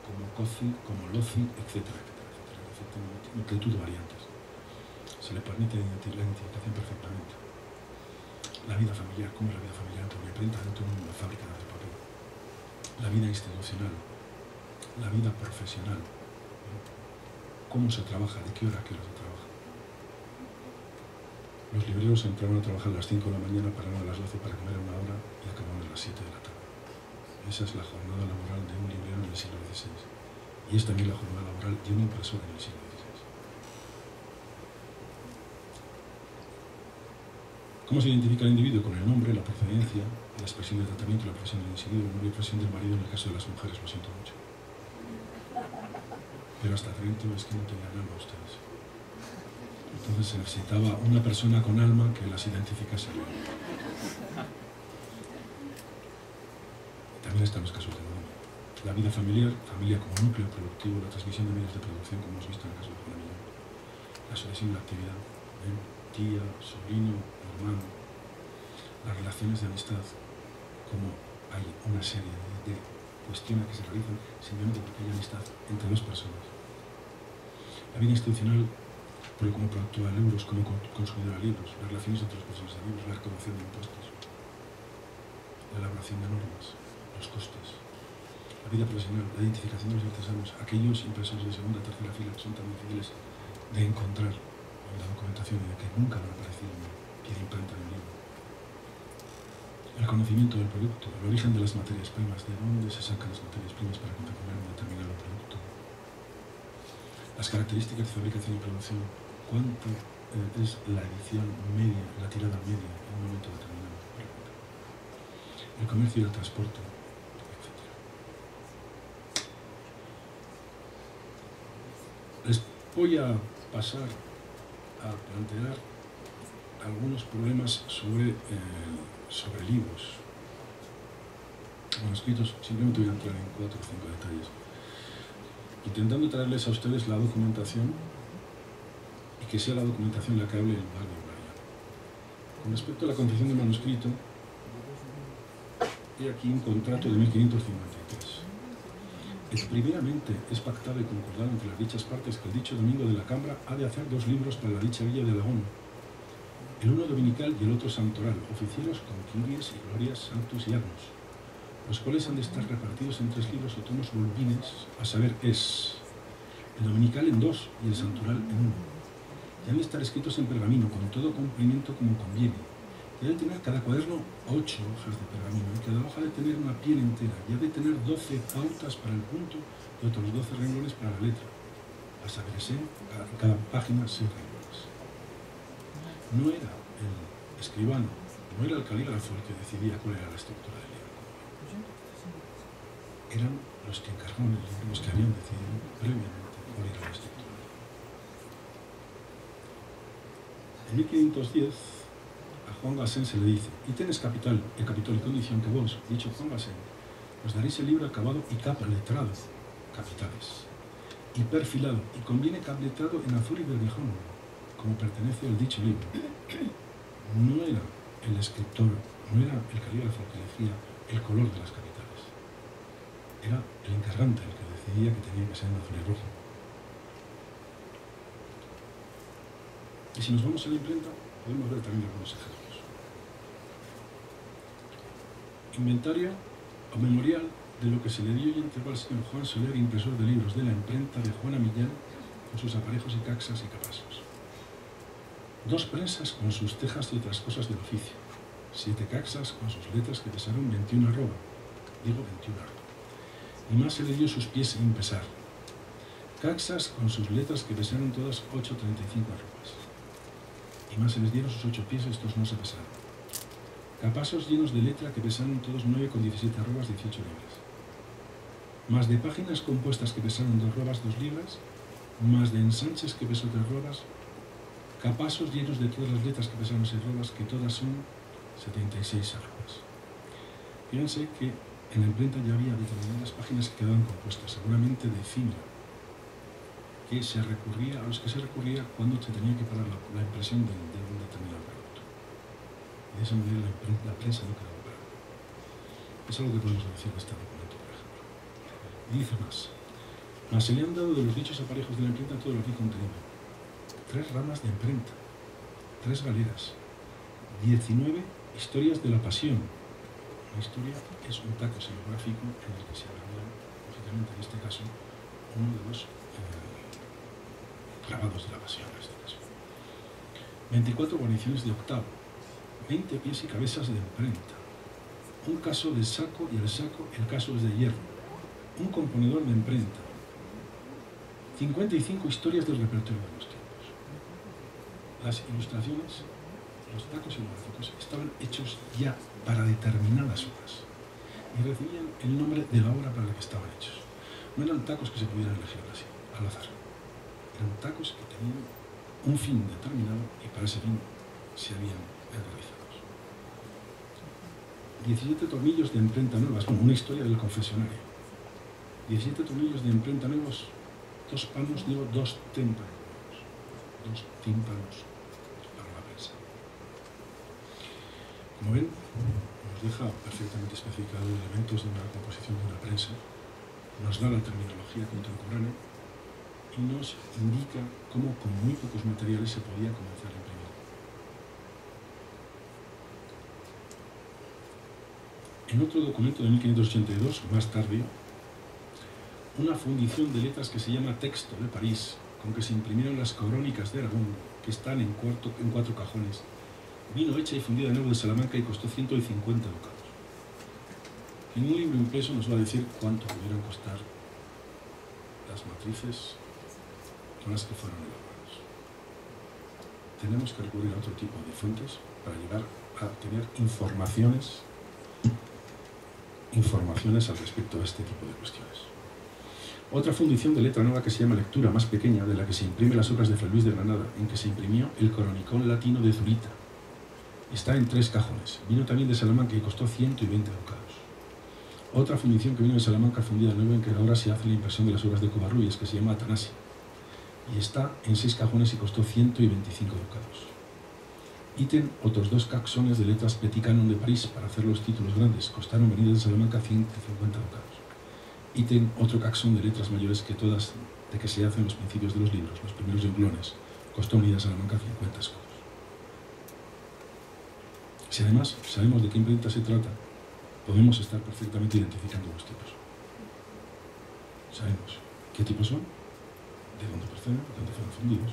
como Cozi, como Lozi, etc. Multitud de variantes. Se le permite la identificación perfectamente. La vida familiar, ¿cómo es la vida familiar dentro de una imprenta, dentro de una fábrica de papel? La vida institucional, la vida profesional, cómo se trabaja, de qué hora a qué hora se trabaja. Los libreros entraban a trabajar a las 5 de la mañana, paraban a las 12 para comer una hora y acababan a las 7 de la tarde. Esa es la jornada laboral de un librero en el siglo XVI. Y es también la jornada laboral de un impresor en el siglo XVI. ¿Cómo se identifica el individuo? Con el nombre, la procedencia, la expresión de tratamiento, la profesión del individuo, la expresión del marido en el caso de las mujeres, lo siento mucho. Pero hasta Trento es que no tenían alma ustedes. Entonces se necesitaba una persona con alma que las identificase bien. También están los casos de moda. La vida familiar, familia como núcleo productivo, la transmisión de medios de producción, como hemos visto en el caso de Juana Millán, la sucesión de la actividad, tía, sobrino, hermano, las relaciones de amistad, como hay una serie de cuestiones que se realizan simplemente porque hay amistad entre dos personas. La vida institucional, pero como productora de libros, como consumidora de libros, las relaciones entre las personas de libros, la recaudación de impuestos, la elaboración de normas, los costes, la vida profesional, la identificación de los artesanos, aquellos impresores de segunda o tercera fila que son tan difíciles de encontrar en la documentación y de que nunca van a aparecer en pie de imprenta en el libro. El conocimiento del producto, el origen de las materias primas, de dónde se sacan las materias primas para confeccionar un determinado producto. Las características de fabricación y producción, cuánto es la edición media, la tirada media en un momento determinado, por ejemplo. El comercio y el transporte, etc. Les voy a pasar a plantear algunos problemas sobre libros manuscritos. Simplemente voy a entrar en 4 o 5 detalles. intentando traerles a ustedes la documentación y que sea la documentación la que hable en lugar de María. Con respecto a la confección del manuscrito, he aquí un contrato de 1553. Primeramente es pactado y concordado entre las dichas partes que el dicho domingo de la Cámara ha de hacer 2 libros para la dicha villa de Alagón, el uno dominical y el otro santoral, oficieros con quiries y glorias, sanctus y agnus, los cuales han de estar repartidos en 3 libros o tomos volvines, a saber, es el dominical en 2 y el santoral en 1, y han de estar escritos en pergamino, con todo cumplimiento como conviene, y ha de tener cada cuaderno 8 hojas de pergamino, y cada hoja ha de tener una piel entera, y ha de tener 12 pautas para el punto y otros 12 renglones para la letra, a saber, cada página 6 renglones. No era el escribano, no era el calígrafo el que decidía cuál era la estructura del libro. Eran los que encargaban el libro, los que habían decidido previamente cuál era la estructura. En 1510, a Juan Gasén se le dice: y tenes capital y condición que vos, dicho Juan Gasén, os daréis el libro acabado y capa letrado, capitales, y perfilado, y conviene capletrado en azul y vermijón, como pertenece al dicho libro. No era el escritor, no era el calígrafo el que decía el color de las capitales, era el encargante el que decidía que tenía que ser en azul y rojo. Y si nos vamos a la imprenta, podemos ver también algunos ejemplos. Inventario o memorial de lo que se le dio y entregó al señor Juan Soler, impresor de libros de la imprenta de Juana Millán, con sus aparejos y caxas y capasos. 2 prensas con sus tejas y otras cosas del oficio. 7 caxas con sus letras que pesaron 21 arroba. Digo 21 arroba. Y más se le dio sus pies sin pesar. Caxas con sus letras que pesaron todas 8,35 arrobas. Y más se les dieron sus 8 pies, estos no se pesaron. Capasos llenos de letra que pesaron todos 9,17 arrobas, 18 libras. Más de páginas compuestas que pesaron 2 arrobas, 2 libras. Más de ensanches que pesó 3 arrobas. Capasos llenos de todas las letras que pesaron 6 arrobas, que todas son 76 arrobas. Fíjense que en la imprenta ya había determinadas páginas que quedaban compuestas, seguramente de efímera, que se recurría, a los que se recurría cuando se tenía que parar la impresión de un determinado producto. Y de esa manera la prensa no quedaba parada. Es algo que podemos decir de este documento, por ejemplo. Y dice más. Mas se le han dado de los dichos aparejos de la imprenta todo lo aquí contenido. 3 ramas de imprenta, 3 galeras, 19 historias de la pasión. Una historia es un taco xilográfico en el que se habla, lógicamente en este caso, uno de los clavados de la pasión en este caso. 24 guarniciones de octavo, 20 pies y cabezas de imprenta, un caso de saco y el saco, el caso es de hierro, un componedor de imprenta, 55 historias del repertorio de los tiempos. Las ilustraciones, los tacos xilográficos estaban hechos ya para determinadas horas y recibían el nombre de la obra para la que estaban hechos. No eran tacos que se pudieran elegir así, al azar. Eran tacos que tenían un fin determinado y para ese fin se habían realizado. 17 tornillos de imprenta nuevas, como una historia del confesionario. 17 tornillos de imprenta nuevos, 2 panos, digo 2 tímpanos. 2 tímpanos para la prensa. Como ven, nos deja perfectamente especificados elementos de una composición de una prensa, nos da la terminología contemporánea y nos indica cómo con muy pocos materiales se podía comenzar a imprimir. En otro documento de 1582, más tardío, una fundición de letras que se llama Texto de París, con que se imprimieron las crónicas de Aragón, que están en 4 cajones, vino hecha y fundida en oro de Salamanca y costó 150 ducados. En un libro impreso nos va a decir cuánto pudieron costar las matrices con las que fueron elaboradas. Tenemos que recurrir a otro tipo de fuentes para llegar a tener informaciones al respecto de este tipo de cuestiones. Otra fundición de letra nueva que se llama Lectura, más pequeña, de la que se imprime las obras de Fray Luis de Granada, en que se imprimió el Cronicón Latino de Zurita. Está en 3 cajones. Vino también de Salamanca y costó 120 ducados. Otra fundición que vino de Salamanca fundida en nuevo en que ahora se hace la impresión de las obras de Covarrubias, que se llama Atanasia. Y está en 6 cajones y costó 125 ducados. Ítem, otros 2 caxones de letras Petit Canon de París para hacer los títulos grandes. Costaron venidas de Salamanca 150 ducados. Ítem, otro caxón de letras mayores que todas de que se hacen los principios de los libros, los primeros renglones. Costó venidas de Salamanca 50 escudos. Si además sabemos de qué imprenta se trata, podemos estar perfectamente identificando los tipos. Sabemos qué tipos son, de dónde proceden, de dónde fueron fundidos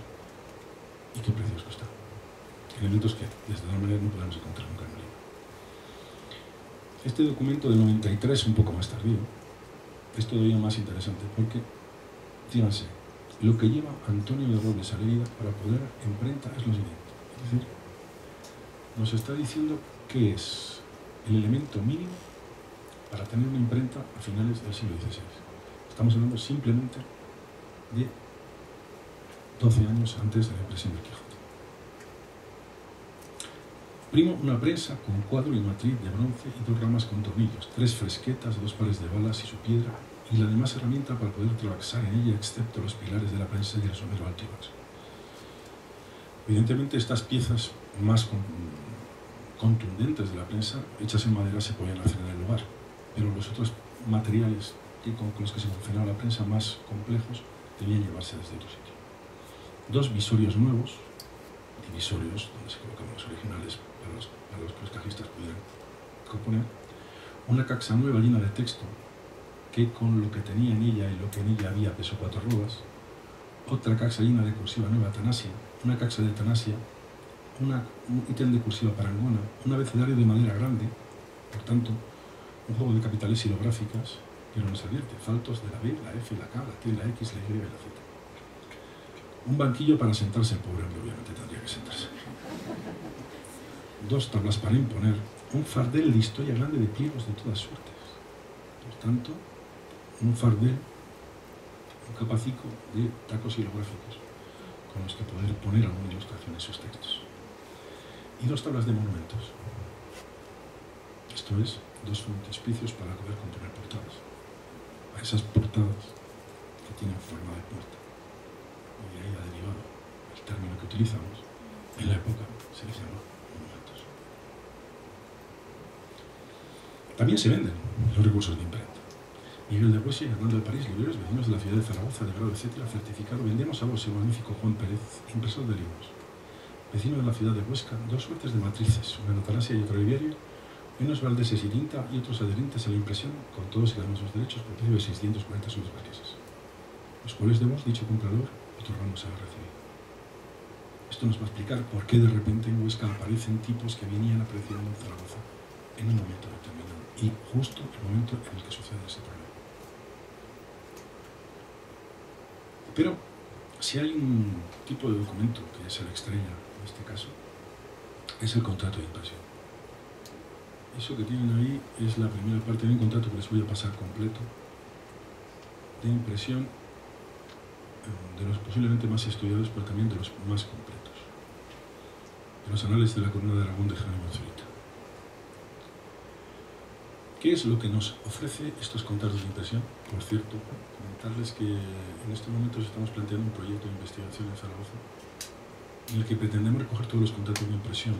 y qué precios costaron. Elementos que, desde alguna manera, no podemos encontrar nunca en un libro. Este documento del 93, un poco más tardío, es todavía más interesante porque, fíjense, lo que lleva Antonio de Robles a Lérida para poder imprenta es lo siguiente. Es decir, nos está diciendo qué es el elemento mínimo para tener una imprenta a finales del siglo XVI. Estamos hablando simplemente de 12 años antes de la impresión del Quijote. Primo, una prensa con cuadro y matriz de bronce y 2 ramas con tornillos, 3 fresquetas, 2 pares de balas y su piedra, y la demás herramienta para poder trabajar en ella, excepto los pilares de la prensa y el somero alto y bajo. Evidentemente, estas piezas más contundentes de la prensa, hechas en madera, se podían hacer en el lugar, pero los otros materiales con los que se confeccionaba la prensa, más complejos, debían llevarse desde otro sitio. 2 visorios nuevos, divisorios, donde se colocaban los originales para los que los cajistas pudieran componer, una caxa nueva llena de texto, que con lo que tenía en ella y lo que en ella había pesó 4 arrobas, otra caxa llena de cursiva nueva Atanasia, una caxa de Atanasia, un ítem de cursiva parangona, un abecedario de madera grande, por tanto, un juego de capitales silográficas, pero nos advierte, faltos de la B, la F, la K, la T, la X, la Y y la Z. Un banquillo para sentarse, el pobre hombre obviamente tendría que sentarse. 2 tablas para imponer, un fardel de historia grande de pliegos de todas suertes. Por tanto, un fardel, un capacico de tacos silográficos con los que poder poner alguna ilustración en sus textos. Y 2 tablas de monumentos. Esto es, 2 frontispicios para poder componer portadas. A esas portadas que tienen forma de puerta. Y de ahí ha derivado el término que utilizamos, en la época se les llama monumentos. También se venden los recursos de imprenta. Miguel de Huesia y Hernando de París, libreros vecinos de la ciudad de Zaragoza, de grado, etc., certificado, vendemos a vos el magnífico Juan Pérez, impresor de libros. Vecino de la ciudad de Huesca, 2 suertes de matrices, una en Atanasia y otra Riviario, unos valdeses y tinta y otros adherentes a la impresión, con todos y cada uno de sus derechos, por precio de 640 soles marqueses, los cuales de vos, dicho comprador, otorgamos a recibir. Esto nos va a explicar por qué de repente en Huesca aparecen tipos que venían apareciendo en Zaragoza en un momento determinado, y justo el momento en el que sucede ese problema. Pero, si hay un tipo de documento que es la estrella en este caso, es el contrato de impresión. Eso que tienen ahí es la primera parte de un contrato que les voy a pasar completo, de impresión, de los posiblemente más estudiados, pero también de los más completos, de los anales de la Corona de Aragón de Jerónimo Zurita. ¿Qué es lo que nos ofrece estos contratos de impresión? Por cierto, comentarles que en estos momentos estamos planteando un proyecto de investigación en Zaragoza en el que pretendemos recoger todos los contratos de impresión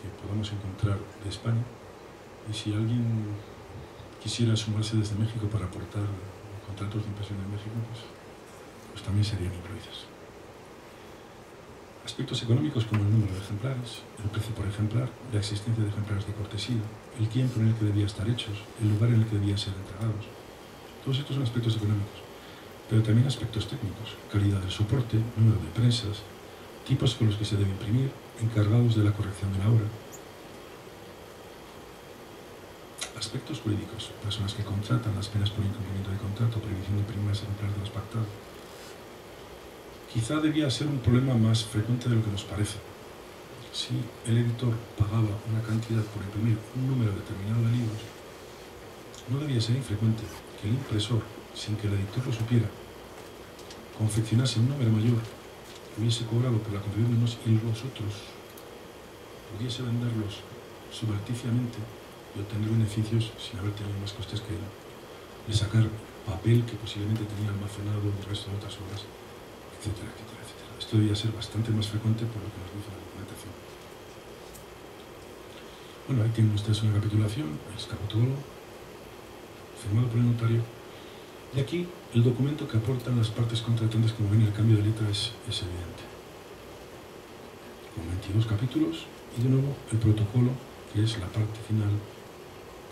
que podamos encontrar de España, y si alguien quisiera sumarse desde México para aportar contratos de impresión en México, pues también serían incluidos. Aspectos económicos como el número de ejemplares, el precio por ejemplar, la existencia de ejemplares de cortesía, el tiempo en el que debían estar hechos, el lugar en el que debían ser entregados. Todos estos son aspectos económicos, pero también aspectos técnicos, calidad del soporte, número de prensas, tipos con los que se debe imprimir, encargados de la corrección de la obra. Aspectos jurídicos, personas que contratan, las penas por incumplimiento de contrato, prohibición de imprimir más ejemplares de los pactados. Quizá debía ser un problema más frecuente de lo que nos parece. Si el editor pagaba una cantidad por imprimir un número determinado de libros, no debía ser infrecuente que el impresor, sin que el editor lo supiera, confeccionase un número mayor, hubiese cobrado por la confección de unos y los otros pudiese venderlos subrepticiamente y obtener beneficios sin haber tenido más costes que de sacar papel que posiblemente tenía almacenado el resto de otras obras, etcétera, etcétera, etcétera. Esto debía ser bastante más frecuente por lo que nos dice la documentación. Bueno, ahí tienen ustedes una recapitulación, el escaputólogo, firmado por el notario, y aquí el documento que aportan las partes contratantes, como ven, el cambio de letra es evidente. Con 22 capítulos, y de nuevo el protocolo, que es la parte final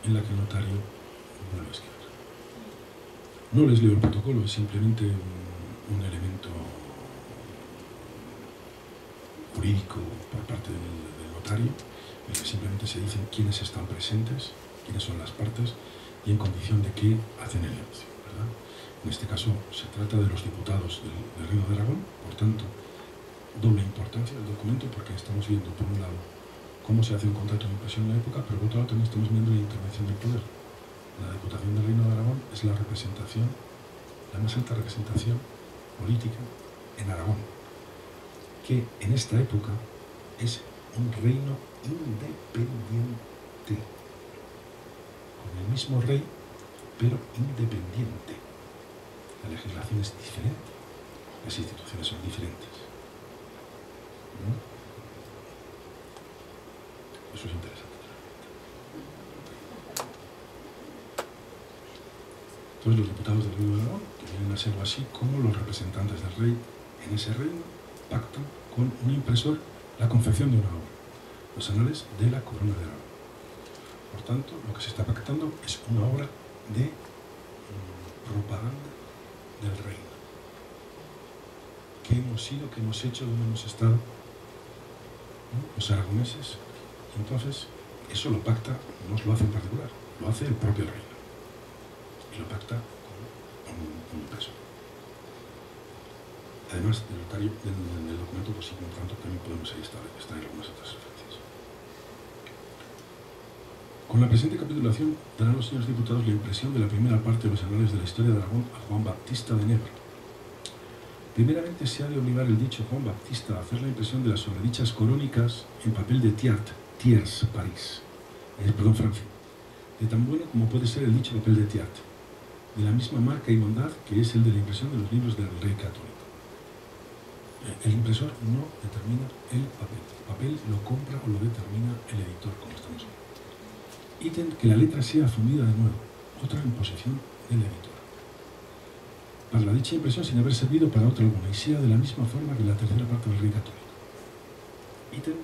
en la que el notario vuelve a escribir. No les leo el protocolo, es simplemente un elemento jurídico por parte del notario, en el que simplemente se dicen quiénes están presentes, quiénes son las partes y en condición de qué hacen el negocio, ¿verdad? En este caso se trata de los diputados del Reino de Aragón, por tanto, doble importancia del documento porque estamos viendo, por un lado, cómo se hace un contrato de impresión en la época, pero por otro lado también estamos viendo la intervención del poder. La Diputación del Reino de Aragón es la representación, la más alta representación política en Aragón, que en esta época es un reino independiente, con el mismo rey, pero independiente. La legislación es diferente, las instituciones son diferentes. ¿No? Eso es interesante. Entonces los diputados del Reino de Aragón, que vienen a ser así como los representantes del rey en ese reino, pactan con un impresor la confección de una obra, los anales de la Corona de Aragón. Por tanto, lo que se está pactando es una obra de propaganda del reino. ¿Qué hemos sido, qué hemos hecho, dónde hemos estado? ¿No? Los aragoneses. Y entonces, eso lo pacta, no lo hace en particular, lo hace el propio reino. Y lo pacta con un impresor. Además, del notario, del documento, pues sí, por tanto, también podemos ahí extraer algunas otras referencias. Con la presente capitulación darán los señores diputados la impresión de la primera parte de los anales de la historia de Aragón a Juan Baptista de Nebra. Primeramente se ha de obligar el dicho Juan Baptista a hacer la impresión de las sobredichas corónicas en papel de Thiers, París, Francia, de tan bueno como puede ser el dicho papel de Thiers, de la misma marca y bondad que es el de la impresión de los libros del Rey Católico. El impresor no determina el papel lo compra o lo determina el editor, como estamos viendo. Ítem que la letra sea fundida de nuevo, otra imposición del editor. Para la dicha impresión sin haber servido para otra alguna y sea de la misma forma que la tercera parte del Rey Católico. Ítem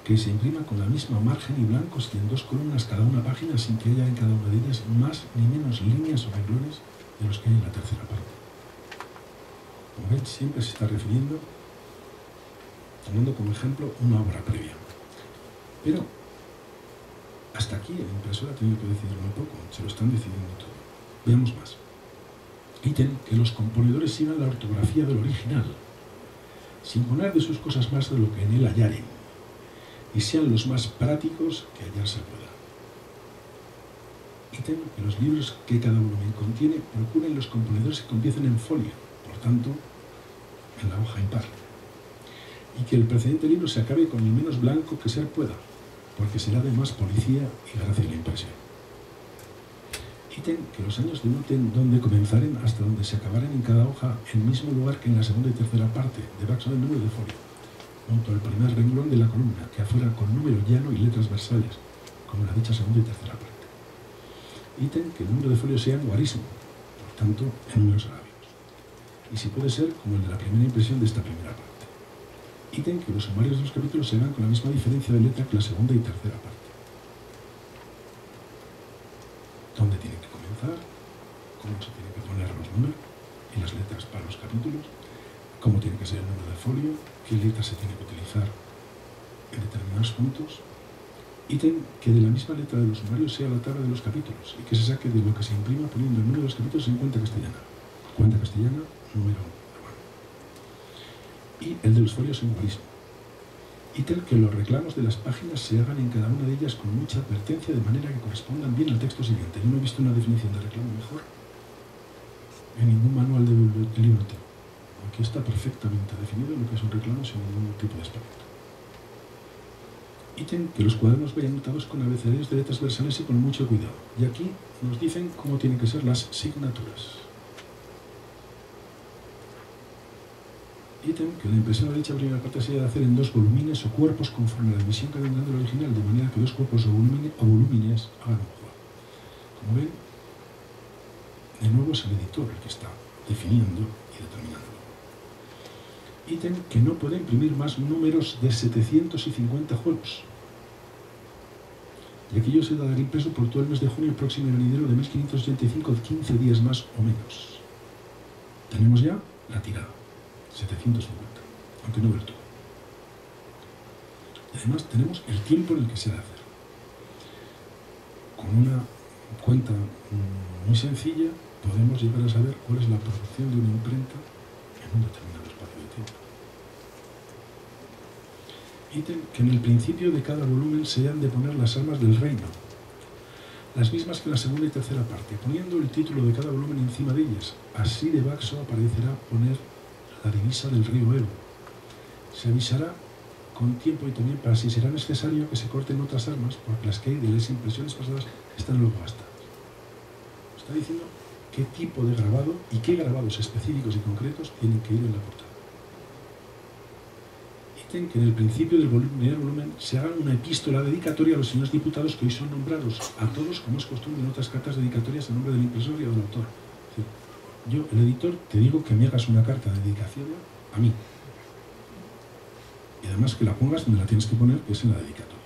que se imprima con la misma margen y blancos y en 2 columnas cada una página sin que haya en cada una de ellas más ni menos líneas o renglones de los que hay en la tercera parte. Como ven, siempre se está refiriendo, tomando como ejemplo una obra previa. Pero hasta aquí el impresor ha tenido que decidir muy poco, se lo están decidiendo todo. Veamos más. Ítem que los componedores sigan la ortografía del original, sin poner de sus cosas más de lo que en él hallaren, y sean los más prácticos que hallar se pueda. Ítem que los libros que cada uno contiene procuren los componedores que comiencen en folio, por tanto, en la hoja impar, y que el precedente libro se acabe con el menos blanco que ser pueda, porque será de más policía y gracia la impresión. Ítem que los años denoten donde comenzaren hasta donde se acabaren en cada hoja el mismo lugar que en la segunda y tercera parte, debajo del número de folio, junto al primer renglón de la columna, que afuera con número llano y letras versales, como la dicha segunda y tercera parte. Ítem que el número de folio sea en guarismo, por tanto, en números arábigos, y si puede ser como el de la primera impresión de esta primera parte. Ítem que los sumarios de los capítulos se hagan con la misma diferencia de letra que la segunda y tercera parte. ¿Dónde tienen que comenzar? ¿Cómo se tienen que poner los números y las letras para los capítulos? ¿Cómo tiene que ser el número de folio? ¿Qué letras se tiene que utilizar en determinados puntos? Ítem que de la misma letra de los sumarios sea la tabla de los capítulos y que se saque de lo que se imprima poniendo el número de los capítulos en cuenta castellana. Cuenta castellana, número 1. Y el de los folios en guarismo. Ítem que los reclamos de las páginas se hagan en cada una de ellas con mucha advertencia de manera que correspondan bien al texto siguiente. Yo no he visto una definición de reclamo mejor en ningún manual de biblioteca. Aquí está perfectamente definido lo que es un reclamo sin ningún tipo de aspecto. Ítem que los cuadernos vayan notados con abecedarios de letras versales y con mucho cuidado. Y aquí nos dicen cómo tienen que ser las signaturas. Ítem que la impresión de dicha primera parte se debe hacer en 2 volúmenes o cuerpos conforme a la división que vendrá del original, de manera que 2 cuerpos o volúmenes hagan un juego. Como ven, de nuevo es el editor el que está definiendo y determinando. Ítem que no puede imprimir más números de 750 juegos. Y aquello se dará impreso por todo el mes de junio próximo y venidero de 1585, 15 días más o menos. Tenemos ya la tirada, 750, aunque no del todo. Y además tenemos el tiempo en el que se ha de hacer. Con una cuenta muy sencilla podemos llegar a saber cuál es la producción de una imprenta en un determinado espacio de tiempo. Ítem que en el principio de cada volumen se han de poner las armas del reino, las mismas que en la segunda y tercera parte, poniendo el título de cada volumen encima de ellas. Así debajo aparecerá poner la divisa del río Ebro. Se avisará con tiempo y también para si será necesario que se corten otras armas, porque las que hay de las impresiones pasadas están luego gastadas. Está diciendo qué tipo de grabado y qué grabados específicos y concretos tienen que ir en la portada. Ítem que en el principio del primer volumen se haga una epístola dedicatoria a los señores diputados que hoy son nombrados, a todos como es costumbre en otras cartas dedicatorias en nombre del impresor y del autor. Es decir, yo, el editor, te digo que me hagas una carta de dedicación a mí. Y además que la pongas donde la tienes que poner, que es en la dedicatoria.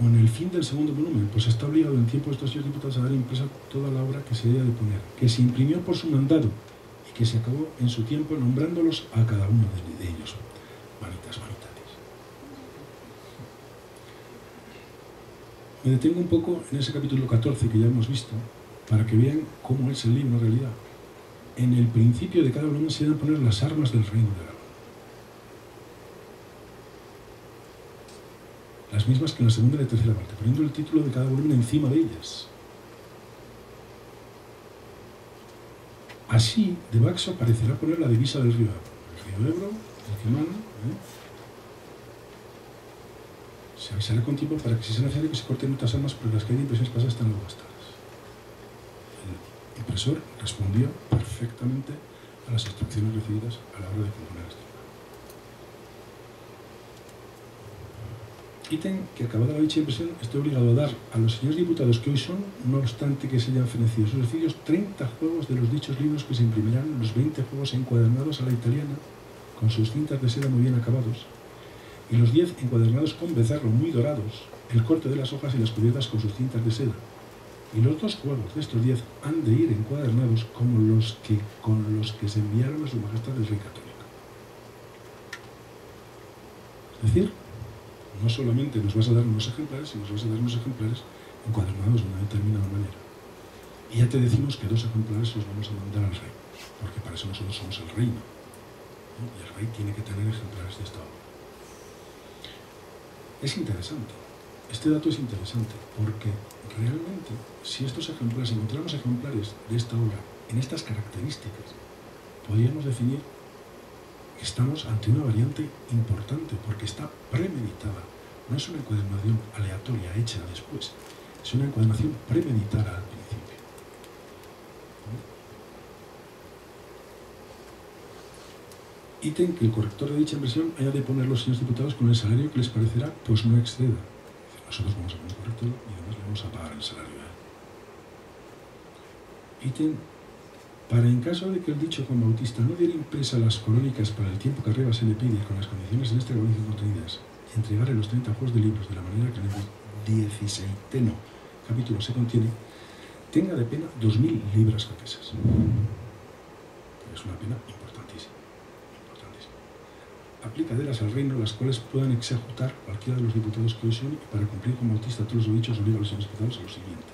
O en el fin del segundo volumen, pues está obligado en tiempo de estos señores diputados a dar impresa toda la obra que se haya de poner, que se imprimió por su mandado y que se acabó en su tiempo nombrándolos a cada uno de ellos. Manitas, manitatis. Me detengo un poco en ese capítulo 14 que ya hemos visto, para que vean cómo es el libro en realidad. En el principio de cada volumen se deben poner las armas del reino de Aragón. Las mismas que en la segunda y la tercera parte, poniendo el título de cada volumen encima de ellas. Así, debajo aparecerá poner la divisa del río Ebro. El río Ebro, el que mana, se avisará con tiempo para que si sea necesario que se corten otras armas, porque las que hay de impresiones pasadas están luego gastadas. El impresor respondió perfectamente a las instrucciones recibidas a la hora de componer este libro. Ítem que acabada la dicha impresión estoy obligado a dar a los señores diputados que hoy son, no obstante que se hayan fenecido sus oficios, 30 juegos de los dichos libros que se imprimirán, los 20 juegos encuadernados a la italiana, con sus cintas de seda muy bien acabados, y los 10 encuadernados con becerro muy dorados, el corte de las hojas y las cubiertas con sus cintas de seda. Y los 2 juegos de estos 10 han de ir encuadernados como con los que se enviaron a su majestad el rey católico. Es decir, no solamente nos vas a dar unos ejemplares, sino nos vas a dar unos ejemplares encuadernados de una determinada manera. Y ya te decimos que 2 ejemplares los vamos a mandar al rey, porque para eso nosotros somos el reino, ¿no? Y el rey tiene que tener ejemplares de esta obra. Es interesante, este dato es interesante, porque realmente, si estos ejemplares, encontramos ejemplares de esta obra en estas características, podríamos definir que estamos ante una variante importante, porque está premeditada. No es una encuadernación aleatoria hecha después, es una encuadernación premeditada al principio. Ítem que el corrector de dicha impresión haya de poner los señores diputados con el salario que les parecerá, pues no exceda. Nosotros vamos a poner un corrector y además le vamos a pagar el salario a él. Ítem para en caso de que el dicho Juan Bautista no diera impresa las crónicas para el tiempo que arriba se le pide con las condiciones en este grabación contenidas y entregarle los 30 juegos de libros de la manera que en el 16º capítulo se contiene, tenga de pena 2.000 libras francesas. Es una pena importantísima. Aplicaderas al reino, las cuales puedan ejecutar cualquiera de los diputados que hoy son, y para cumplir con Bautista todos los dichos obliga a los señores diputados a lo siguiente.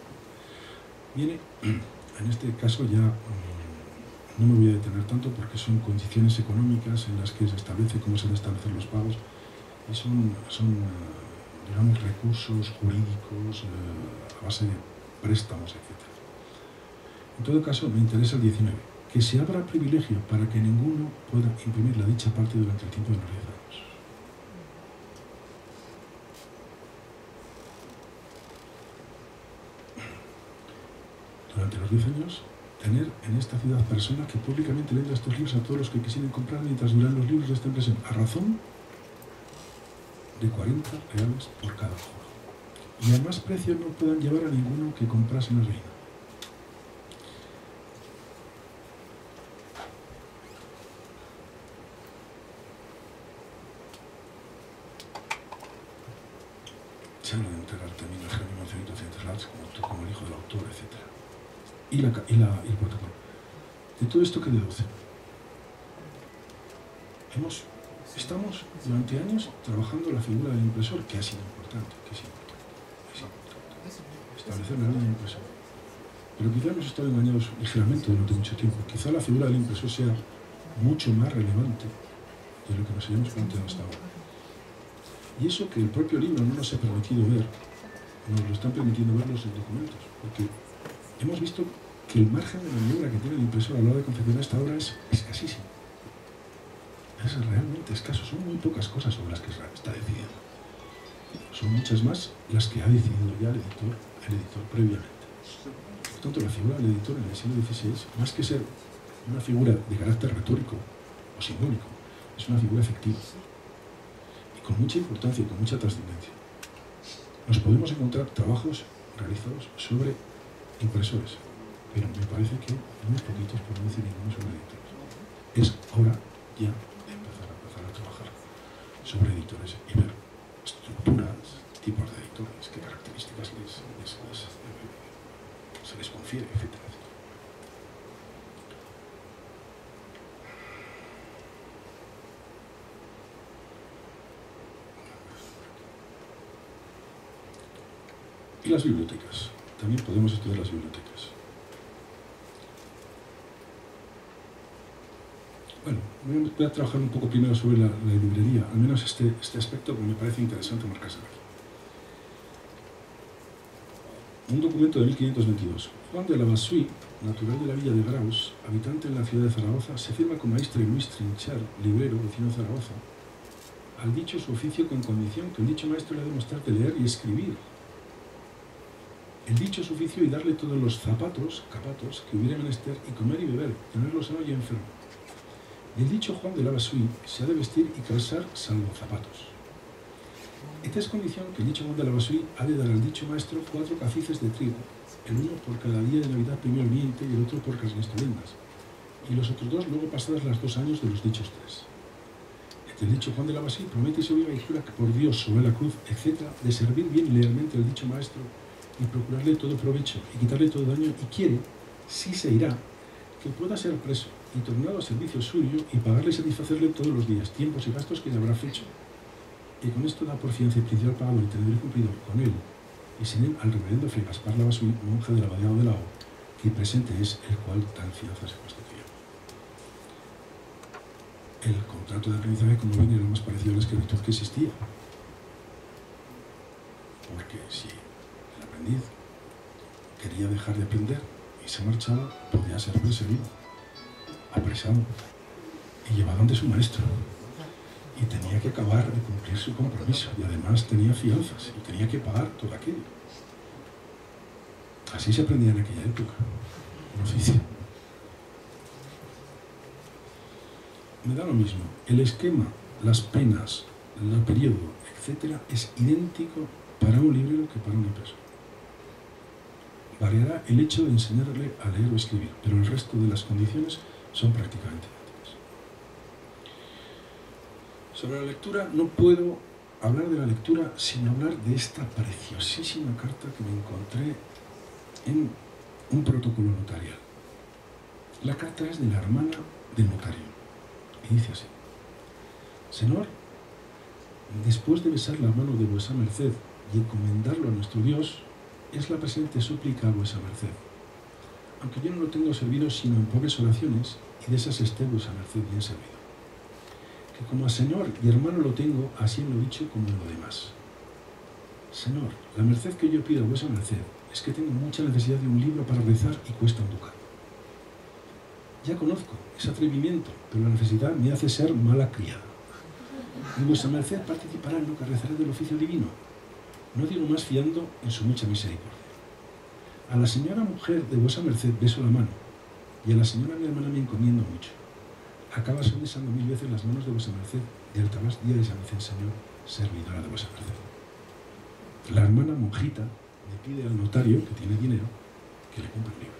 Viene, en este caso ya no me voy a detener tanto porque son condiciones económicas en las que se establece cómo se han de establecer los pagos y son digamos, recursos jurídicos a base de préstamos, etc. En todo caso, me interesa el 19. Que se abra privilegio para que ninguno pueda imprimir la dicha parte durante el tiempo de los 10 años. los 10 años, tener en esta ciudad personas que públicamente venda estos libros a todos los que quisieran comprar mientras duran los libros de esta impresión, a razón de 40 reales por cada ojo. Y a más precio no puedan llevar a ninguno que comprase en la reina. Se habla de entregar también los manuscritos centrales como el hijo del autor, etc. Y el protocolo. De todo esto que deduce. Estamos durante años trabajando la figura del impresor, que ha sido importante, establecer la línea del impresor. Pero quizá hemos estado engañados ligeramente durante mucho tiempo. Quizá la figura del impresor sea mucho más relevante de lo que nos hayamos planteado hasta ahora. Y eso que el propio libro no nos ha permitido ver, nos lo están permitiendo ver los documentos, porque hemos visto que el margen de maniobra que tiene el impresor a la hora de confeccionar esta obra es escasísimo. Es realmente escaso, son muy pocas cosas sobre las que está decidiendo. Son muchas más las que ha decidido ya el editor previamente. Por tanto, la figura del editor en el siglo XVI, más que ser una figura de carácter retórico o simbólico, es una figura efectiva. Con mucha importancia y con mucha trascendencia. Nos podemos encontrar trabajos realizados sobre impresores, pero me parece que muy poquitos, por no decir ninguno, sobre editores. Es hora ya de empezar a trabajar sobre editores y ver estructuras, tipos de editores, qué características se les confiere, etc. Y las bibliotecas. También podemos estudiar las bibliotecas. Bueno, voy a trabajar un poco primero sobre la librería, al menos este aspecto que me parece interesante marcarse aquí. Un documento de 1522. Juan de la Bassuy, natural de la villa de Graus, habitante en la ciudad de Zaragoza, se firma con maestre Luis Trinchar, librero, vecino de Zaragoza, al dicho su oficio con condición que el dicho maestro le ha de mostrar de leer y escribir. El dicho su oficio y darle todos los capatos que hubiera menester y comer y beber, tenerlo sano y enfermo. Y el dicho Juan de la Bassuy se ha de vestir y calzar salvo zapatos. Esta es condición que el dicho Juan de la Bassuy ha de dar al dicho maestro 4 cacices de trigo, el uno por cada día de Navidad primer oriente y el otro por carnestolendas, y los otros 2 luego pasadas las 2 años de los dichos 3. El dicho Juan de la Bassuy promete y se viva y jura que por Dios sobre la cruz, etc., de servir bien y lealmente al dicho maestro y procurarle todo provecho y quitarle todo daño, y quiere, si se irá, que pueda ser preso y tornado a servicio suyo y pagarle y satisfacerle todos los días, tiempos y gastos que le habrá fecho. Y con esto da por fianza y principal pagador y tenedor y cumplidor con él y sin él al reverendo Fray Gaspar la Bassuy, monje del abadado de la O, que presente es el cual tal fianza se constituyó. El contrato de aprendizaje, como ven, era lo más parecido a la esclavitud que existía. Porque si el aprendiz quería dejar de aprender y se marchaba, podía ser perseguido, apresado y llevado ante su maestro. Y tenía que acabar de cumplir su compromiso, y además tenía fianzas y tenía que pagar todo aquello. Así se aprendía en aquella época, un oficio. Me da lo mismo. El esquema, las penas, el periodo, etc., es idéntico para un librero que para un impresor. Variará el hecho de enseñarle a leer o escribir, pero el resto de las condiciones son prácticamente idénticas. Sobre la lectura, no puedo hablar de la lectura sin hablar de esta preciosísima carta que me encontré en un protocolo notarial. La carta es de la hermana del notario y dice así: Señor, después de besar la mano de vuesa merced y encomendarlo a nuestro Dios, es la presente súplica a vuesa merced, aunque yo no lo tengo servido sino en pobres oraciones, y de esas esté vuesa merced bien servido. Que como a Señor y hermano lo tengo, así en lo dicho como en lo demás. Señor, la merced que yo pido a vuesa merced es que tengo mucha necesidad de un libro para rezar y cuesta un ducado. Ya conozco ese atrevimiento, pero la necesidad me hace ser mala criada. Y vuesa merced participará en lo que rezaré del oficio divino, no digo más fiando en su mucha misericordia. A la señora mujer de vuesa merced beso la mano, y a la señora mi hermana me encomiendo mucho. Acabas besando 1000 veces las manos de vuesa merced, y altabás día de San Vicente, Señor, servidora de vuesa merced. La hermana monjita le pide al notario, que tiene dinero, que le compre un libro.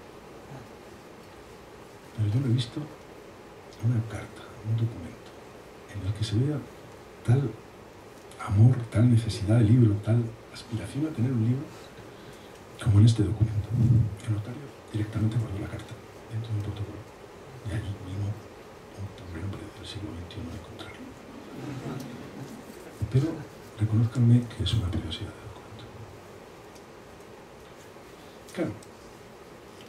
Pero yo no he visto una carta, un documento, en el que se vea tal amor, tal necesidad de libro, tal aspiración a tener un libro, como en este documento. El notario directamente guardó la carta dentro de un protocolo, y allí vino un pobre hombre del siglo XXI a encontrarlo. Pero reconózcanme que es una preciosidad de documento. Claro,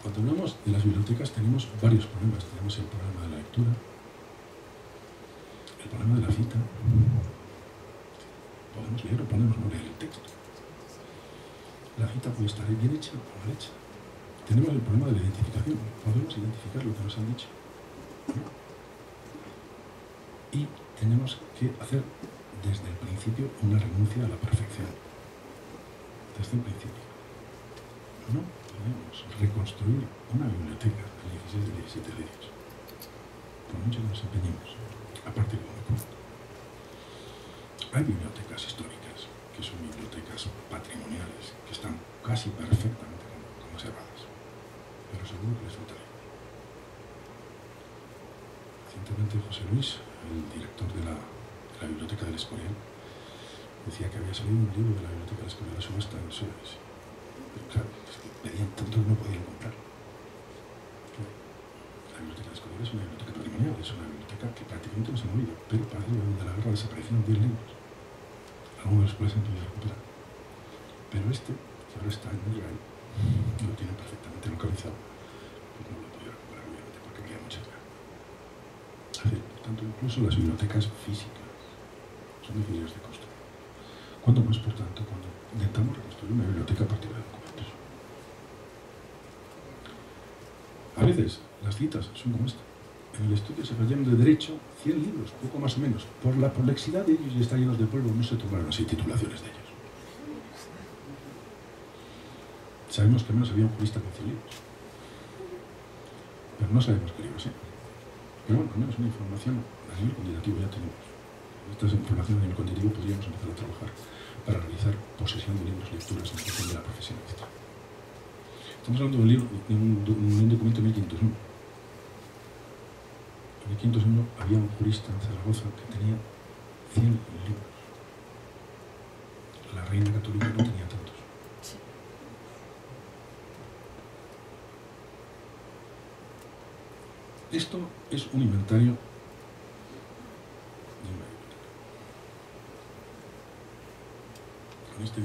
cuando hablamos de las bibliotecas tenemos varios problemas. Tenemos el problema de la lectura, el problema de la cita. Podemos leer o podemos no leer el texto. La cita puede estar bien hecha o mal hecha. Tenemos el problema de la identificación. Podemos identificar lo que nos han dicho. Y tenemos que hacer desde el principio una renuncia a la perfección. Desde el principio. No podemos reconstruir una biblioteca del 16 y 17 siglos. Por mucho que nos empeñemos, a partir de un punto. Hay bibliotecas históricas, que son bibliotecas patrimoniales, que están casi perfectamente conservadas, pero seguro que les falta libros. Recientemente José Luis, el director de la Biblioteca del Escorial, decía que había salido un libro de la Biblioteca del Escorial a subasta en Sotheby's. Pero claro, es que pedían tanto que no podían comprar. La Biblioteca del Escorial es una biblioteca patrimonial, es una biblioteca que prácticamente no se ha movido, pero parece que de la guerra desaparecieron 10 libros, algunos de los cuales han podido recuperar. Pero este, que ahora está en Israel, lo tiene perfectamente localizado, pues no lo he podido recuperar, obviamente, porque había mucha guerra. Por tanto, incluso las bibliotecas físicas son difíciles de construir. ¿Cuándo más, por tanto, cuando intentamos reconstruir una biblioteca a partir de documentos? A veces las citas son como esta. En el estudio se fallaron de derecho 100 libros, poco más o menos. Por la prolixidad de ellos y estar llenos de polvo, no se tomaron así titulaciones de ellos. Sabemos que al menos había un jurista con 100 libros. Pero no sabemos qué libros eran. Pero bueno, al menos una información a nivel cuantitativo ya tenemos. Esta información a nivel cuantitativo podríamos empezar a trabajar para realizar posesión de libros, lecturas en función de la profesión nuestra. Estamos hablando de un documento de 1501. En 1501 había un jurista en Zaragoza que tenía 100 libros. La reina católica no tenía tantos. Esto es un inventario de una biblioteca. Con este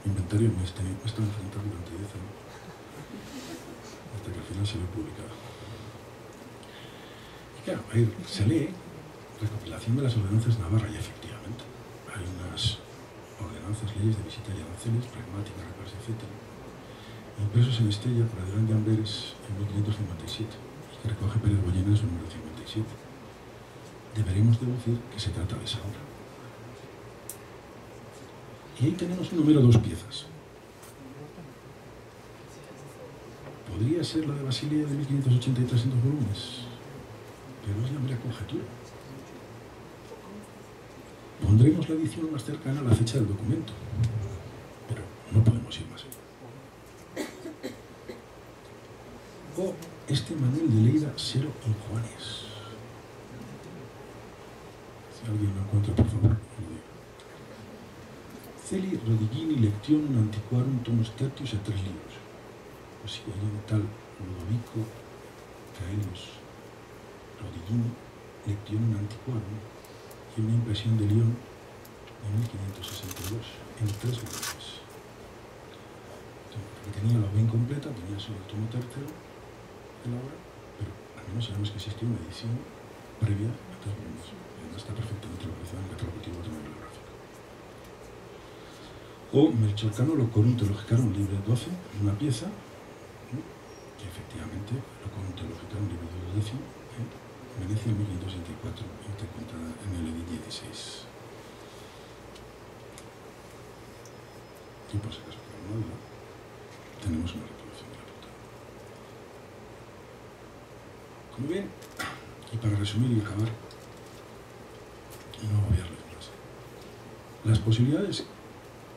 inventario me he estado enfrentando durante 10 años, hasta que al final se lo he publicado. Y claro, ahí se lee recopilación de las ordenanzas de Navarra, y efectivamente hay unas ordenanzas, leyes de visita y aranceles, pragmáticas, repars, etc., impresos en Estella por Adrián de Amberes en 1557, y que recoge Pérez Bollena en su número 57. Deberemos deducir que se trata de esa obra. Y ahí tenemos un número 2 piezas. Podría ser la de Basilea de 1580 y 300 volúmenes, pero es la mera conjetura. Pondremos la edición más cercana a la fecha del documento, pero no podemos ir más allá. O este Manuel de Leida Sero y Juanes. Si alguien lo encuentra, por favor, lo diga. Celi Rodigini Lectionum Antiquarum Tomos Tertius a 3 libros. Pues si hay un tal Ludovico Caelius Rodigini Lectionum Antiquarum y una impresión de León de 1562 en 3 volúmenes. Porque tenía la obra incompleta, tenía solo el tomo tercero de la obra, pero al menos sabemos que existía una edición previa a 3 volúmenes. Además está perfectamente localizada en el catálogo antiguo bibliográfico. O Melchor Cano Locorum Theologicarum Libre 12, una pieza, que efectivamente Locorum Theologicarum Libre 12, Venecia en 1564, intercontada en el edit 16. Y por si acaso, por una duda, tenemos una reproducción. Como ven, y para resumir y acabar, y no agobiarles más, las posibilidades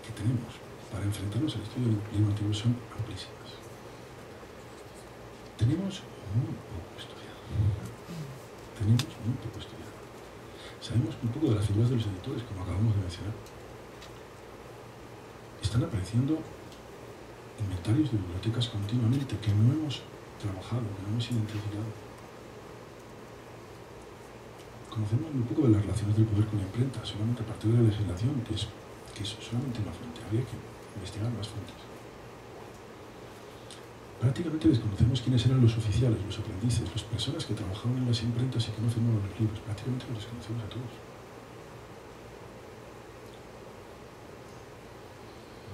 que tenemos para enfrentarnos al estudio del libro antiguo son amplísimas. Tenemos muy poco estudiado. Sabemos un poco de las figuras de los editores, como acabamos de mencionar. Están apareciendo inventarios de bibliotecas continuamente que no hemos trabajado, que no hemos identificado. Conocemos muy poco de las relaciones del poder con la imprenta, solamente a partir de la legislación, que es solamente una fuente. Habría que investigar más fuentes. Prácticamente desconocemos quiénes eran los oficiales, los aprendices, las personas que trabajaban en las imprentas y que no firmaban los libros. Prácticamente los desconocemos a todos.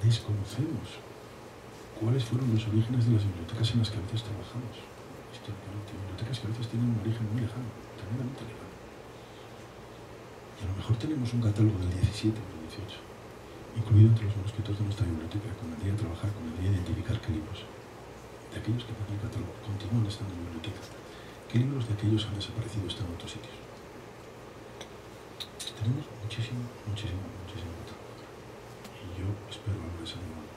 Desconocemos cuáles fueron los orígenes de las bibliotecas en las que a veces trabajamos. Históricamente, bibliotecas que a veces tienen un origen muy lejano, tremendamente lejano. Y a lo mejor tenemos un catálogo del 17 o del 18, incluido entre los manuscritos de nuestra biblioteca, con el día de trabajar, con el día de identificar qué libros, de aquellos que van en el catálogo, continúan estando en la biblioteca, qué libros de aquellos han desaparecido y están en otros sitios. Tenemos muchísimo catálogo. Y yo espero haberles animado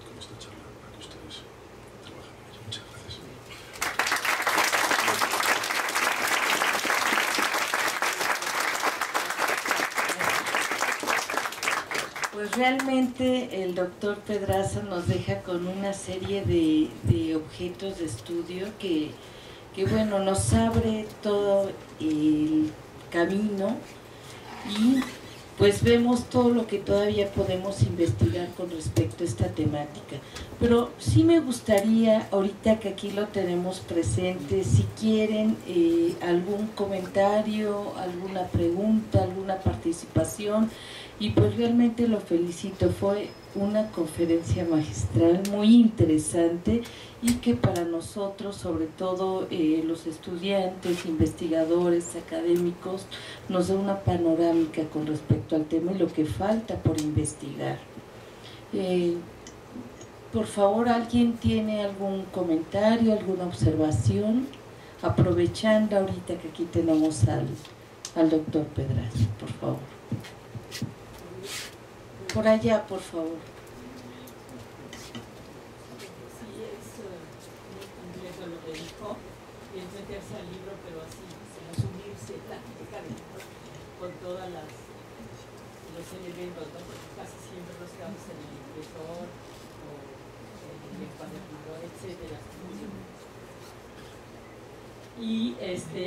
con esta charla para que ustedes trabajen en ello. Muchas gracias. Pues realmente el doctor Pedraza nos deja con una serie de objetos de estudio que bueno, nos abre todo el camino y pues vemos todo lo que todavía podemos investigar con respecto a esta temática. Pero sí me gustaría, ahorita que aquí lo tenemos presente, si quieren algún comentario, alguna pregunta, alguna participación, y pues realmente lo felicito, fue una conferencia magistral muy interesante y que para nosotros, sobre todo los estudiantes, investigadores, académicos, nos da una panorámica con respecto al tema y lo que falta por investigar. Por favor, ¿alguien tiene algún comentario, alguna observación? Aprovechando ahorita que aquí tenemos al doctor Pedraza, por favor. Por allá, por favor. Sí, es muy complejo lo que dijo, y es meterse al libro, pero así, resumirse prácticamente con todos los elementos, ¿no? Porque casi siempre los quedamos en el impresor o en el encuadernador, etc. Y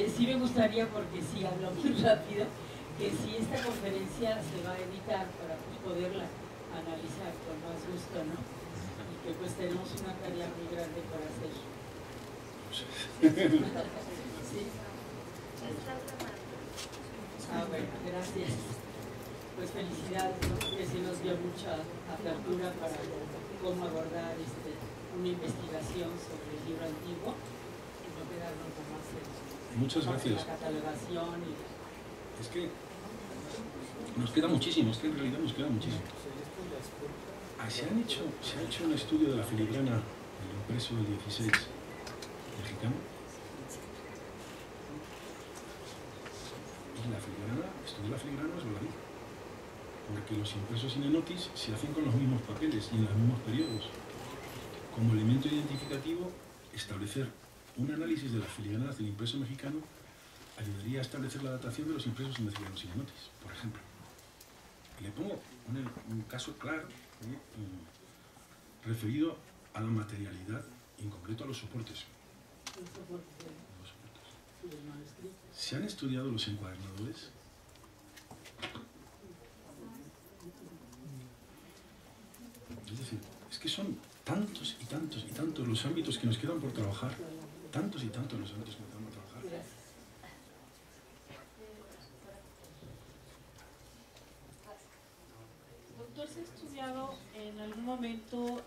sí me gustaría, porque sí hablo muy rápido, que si esta conferencia se va a editar para poderla analizar con más gusto, ¿no? Y que pues tenemos una tarea muy grande para hacer. Sí. Bueno, gracias. Pues felicidades, ¿no? Porque sí nos dio mucha apertura para cómo abordar una investigación sobre el libro antiguo y no quedarnos nomás Muchas gracias. La catalogación y... Es que nos queda muchísimo, es que en realidad nos queda muchísimo. Se ha hecho un estudio de la filigrana del impreso del 16 mexicano. Y estudiar la filigrana es verdad. Porque los impresos in enotis se hacen con los mismos papeles y en los mismos periodos. Como elemento identificativo, establecer un análisis de las filigranas del impreso mexicano ayudaría a establecer la datación de los impresos investigados in enotis, por ejemplo. Le pongo un caso claro referido a la materialidad, en concreto a los soportes. ¿Se han estudiado los encuadernadores? Es decir, es que son tantos y tantos y tantos los ámbitos que nos quedan por trabajar, tantos y tantos los ámbitos que nos quedan por trabajar. Doctor, ¿se ha estudiado en algún momento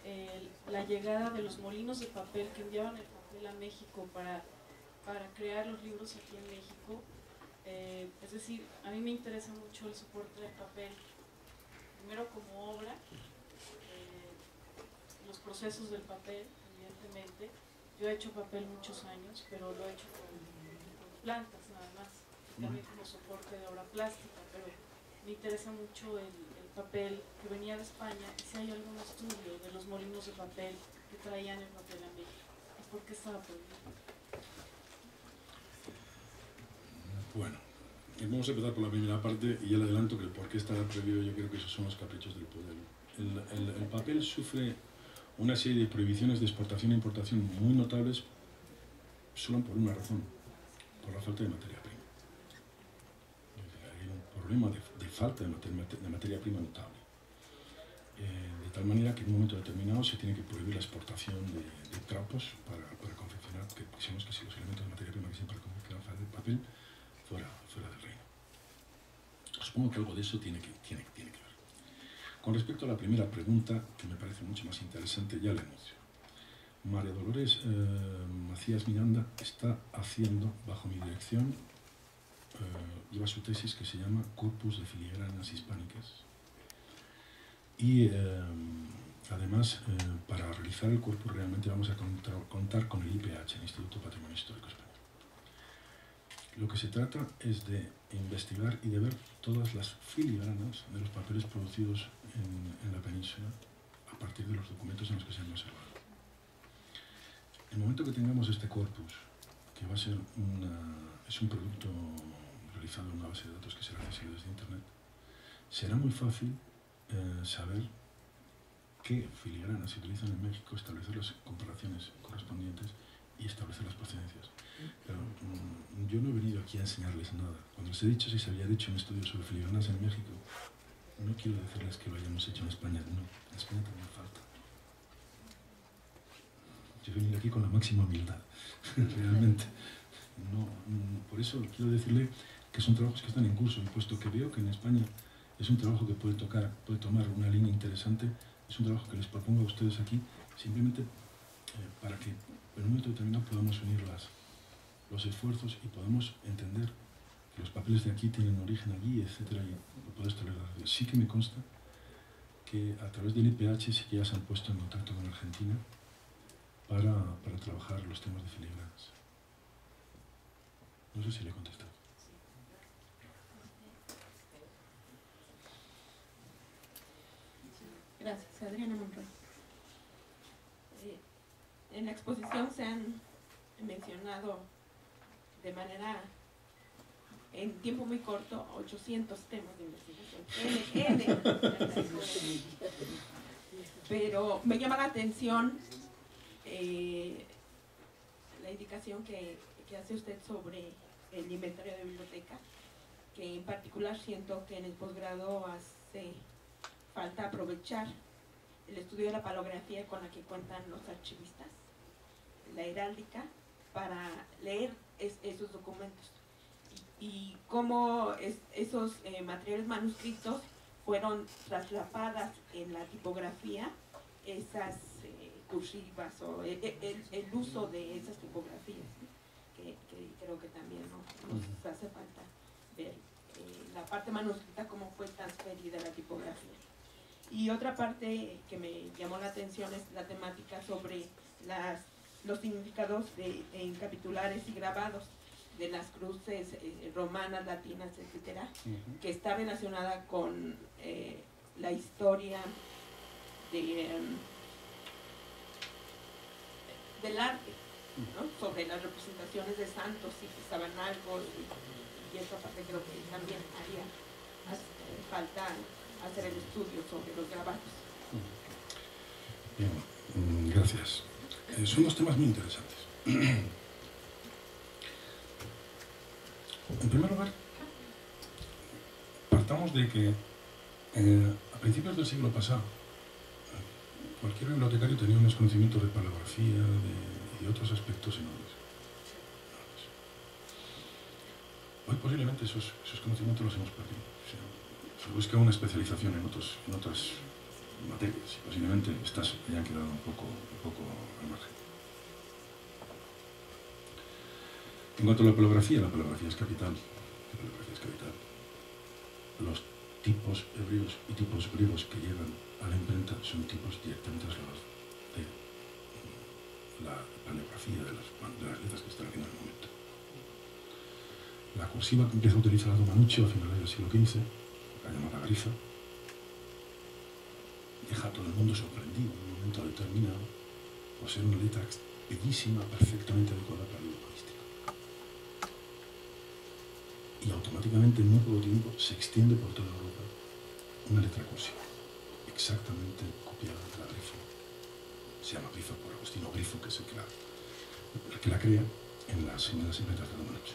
la llegada de los molinos de papel que enviaban el papel a México para crear los libros aquí en México? Es decir, a mí me interesa mucho el soporte del papel, primero como obra, los procesos del papel, evidentemente. Yo he hecho papel muchos años, pero lo he hecho plantas nada más, y también como soporte de obra plástica, pero me interesa mucho el papel que venía de España, y si hay algún estudio de los molinos de papel que traían el papel a México, y por qué estaba prohibido. Bueno, vamos a empezar por la primera parte y ya le adelanto que el por qué está prohibido yo creo que esos son los caprichos del poder. El papel sufre una serie de prohibiciones de exportación e importación muy notables solo por una razón, por la falta de materia prima. Hay un problema de falta de materia prima notable. De tal manera que en un momento determinado se tiene que prohibir la exportación de trapos para confeccionar, que pusimos que si los elementos de materia prima que siempre confeccionan el papel fuera del reino. Supongo que algo de eso tiene que ver. Con respecto a la primera pregunta, que me parece mucho más interesante, ya la anuncio. María Dolores Macías Miranda está haciendo, bajo mi dirección, lleva su tesis que se llama Corpus de filigranas hispánicas. Y además, para realizar el corpus realmente vamos a contar con el IPH, el Instituto Patrimonio Histórico Español. Lo que se trata es de investigar y de ver todas las filigranas de los papeles producidos en la península a partir de los documentos en los que se han observado. En el momento que tengamos este corpus, que va a ser es un producto realizado en una base de datos que será accesible desde Internet, será muy fácil saber qué filigranas se utilizan en México, establecer las comparaciones correspondientes y establecer las procedencias. Pero yo no he venido aquí a enseñarles nada. Cuando les he dicho si se había hecho un estudio sobre filigranas en México, no quiero decirles que lo hayamos hecho en España, no, en España también falta. Yo he venido aquí con la máxima humildad, realmente. No, por eso quiero decirle que son trabajos que están en curso, y puesto que veo que en España es un trabajo que puede tomar una línea interesante, es un trabajo que les propongo a ustedes aquí, simplemente para que en un momento determinado podamos unir los esfuerzos y podamos entender que los papeles de aquí tienen origen allí, etcétera, y lo puedo establecer. Sí que me consta que a través del IPH sí que ya se han puesto en contacto con Argentina para trabajar los temas de filigranas. No sé si le he contestado. Gracias, Adriana Monroy. En la exposición se han mencionado de manera, en tiempo muy corto, 800 temas de investigación. Pero me llama la atención la indicación que hace usted sobre el inventario de biblioteca, que en particular siento que en el posgrado hace falta aprovechar el estudio de la palografía con la que cuentan los archivistas, la heráldica, para leer esos documentos y cómo esos materiales manuscritos fueron traslapadas en la tipografía, esas cursivas o el uso de esas tipografías, que creo que también nos hace falta ver la parte manuscrita, cómo fue transferida la tipografía. Y otra parte que me llamó la atención es la temática sobre los significados en capitulares y grabados de las cruces romanas, latinas, etcétera, que está relacionada con la historia del arte, ¿no? Sobre las representaciones de santos y que estaban algo, y esa parte creo que también haría falta hacer el estudio sobre los grabados. Bien, gracias. Son dos temas muy interesantes. En primer lugar, partamos de que a principios del siglo pasado cualquier bibliotecario tenía unos conocimientos de palografía y de otros aspectos enormes. Hoy posiblemente esos conocimientos los hemos perdido. O sea, se busca una especialización en otras materias y posiblemente estas hayan quedado un poco al margen. En cuanto a la palografía es capital. La palografía es capital. Los tipos hebreos y tipos griegos que llegan a la imprenta son tipos directamente trasladados de la paleografía de las letras que están haciendo en el momento. La cursiva que empieza a utilizar Manuccio a finales del siglo XV, la llamada grifa, deja a todo el mundo sorprendido en un momento determinado por ser una letra bellísima, perfectamente adecuada para el humorístico. Y automáticamente, en muy poco tiempo, se extiende por toda Europa una letra cursiva, exactamente copiada de la grifa. Se llama grifa por Agostino Grifo, que es el que la crea en las imprentas de Manuccio.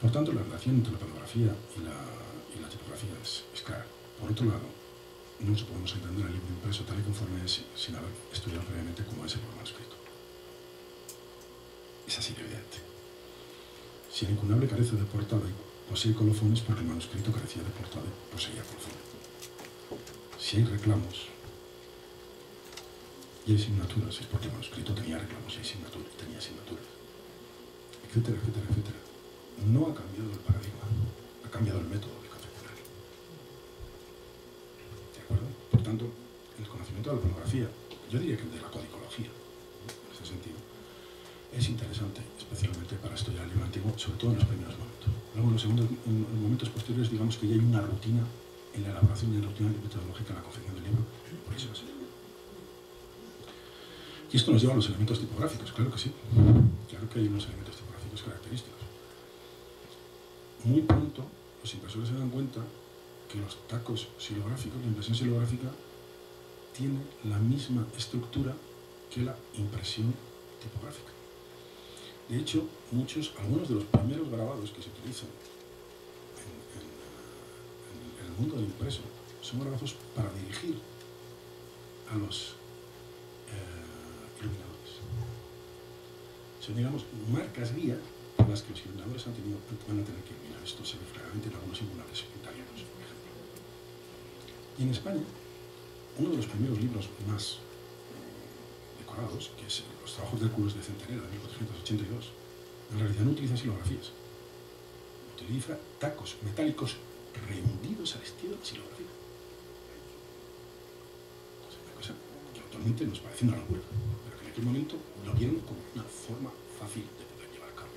Por tanto, la relación entre la palografía y la tipografía es clara. Por otro lado, no nos podemos entender el libro impreso tal y conforme es sin haber estudiado previamente cómo es el manuscrito. Es así de evidente. Si el incunable carece de portada y posee colofones, porque el manuscrito carecía de portada y poseía colofones. Si hay reclamos y hay signaturas, es porque el manuscrito tenía reclamos y tenía signaturas, etcétera, etcétera, etcétera. No ha cambiado el paradigma, ha cambiado el método de confeccionar. ¿De acuerdo? Por tanto, el conocimiento de la palografía, yo diría que el de la codicología, en este sentido, es interesante, especialmente para estudiar el libro antiguo, sobre todo en los primeros momentos. Luego, en momentos posteriores, digamos que ya hay una rutina en la elaboración y una rutina metodológica en la confección del libro, por eso es. Y esto nos lleva a los elementos tipográficos, claro que sí. Claro que hay unos elementos tipográficos característicos. Muy pronto, los impresores se dan cuenta que los tacos xilográficos, la impresión xilográfica, tiene la misma estructura que la impresión tipográfica. De hecho, algunos de los primeros grabados que se utilizan en el mundo del impreso son grabados para dirigir a los iluminadores. Son, digamos, marcas guía por las que los iluminadores van a tener que iluminar. Esto se ve claramente en algunos iluminadores italianos, por ejemplo. Y en España, uno de los primeros libros más decorados, que es Los trabajos de Hércules de Centenera, de 1482, en realidad no utiliza xilografías. Utiliza tacos metálicos rehundidos al estilo de xilografía. Es una cosa que actualmente nos parece una locura, pero que en aquel momento lo vieron como una forma fácil de poder llevar a cabo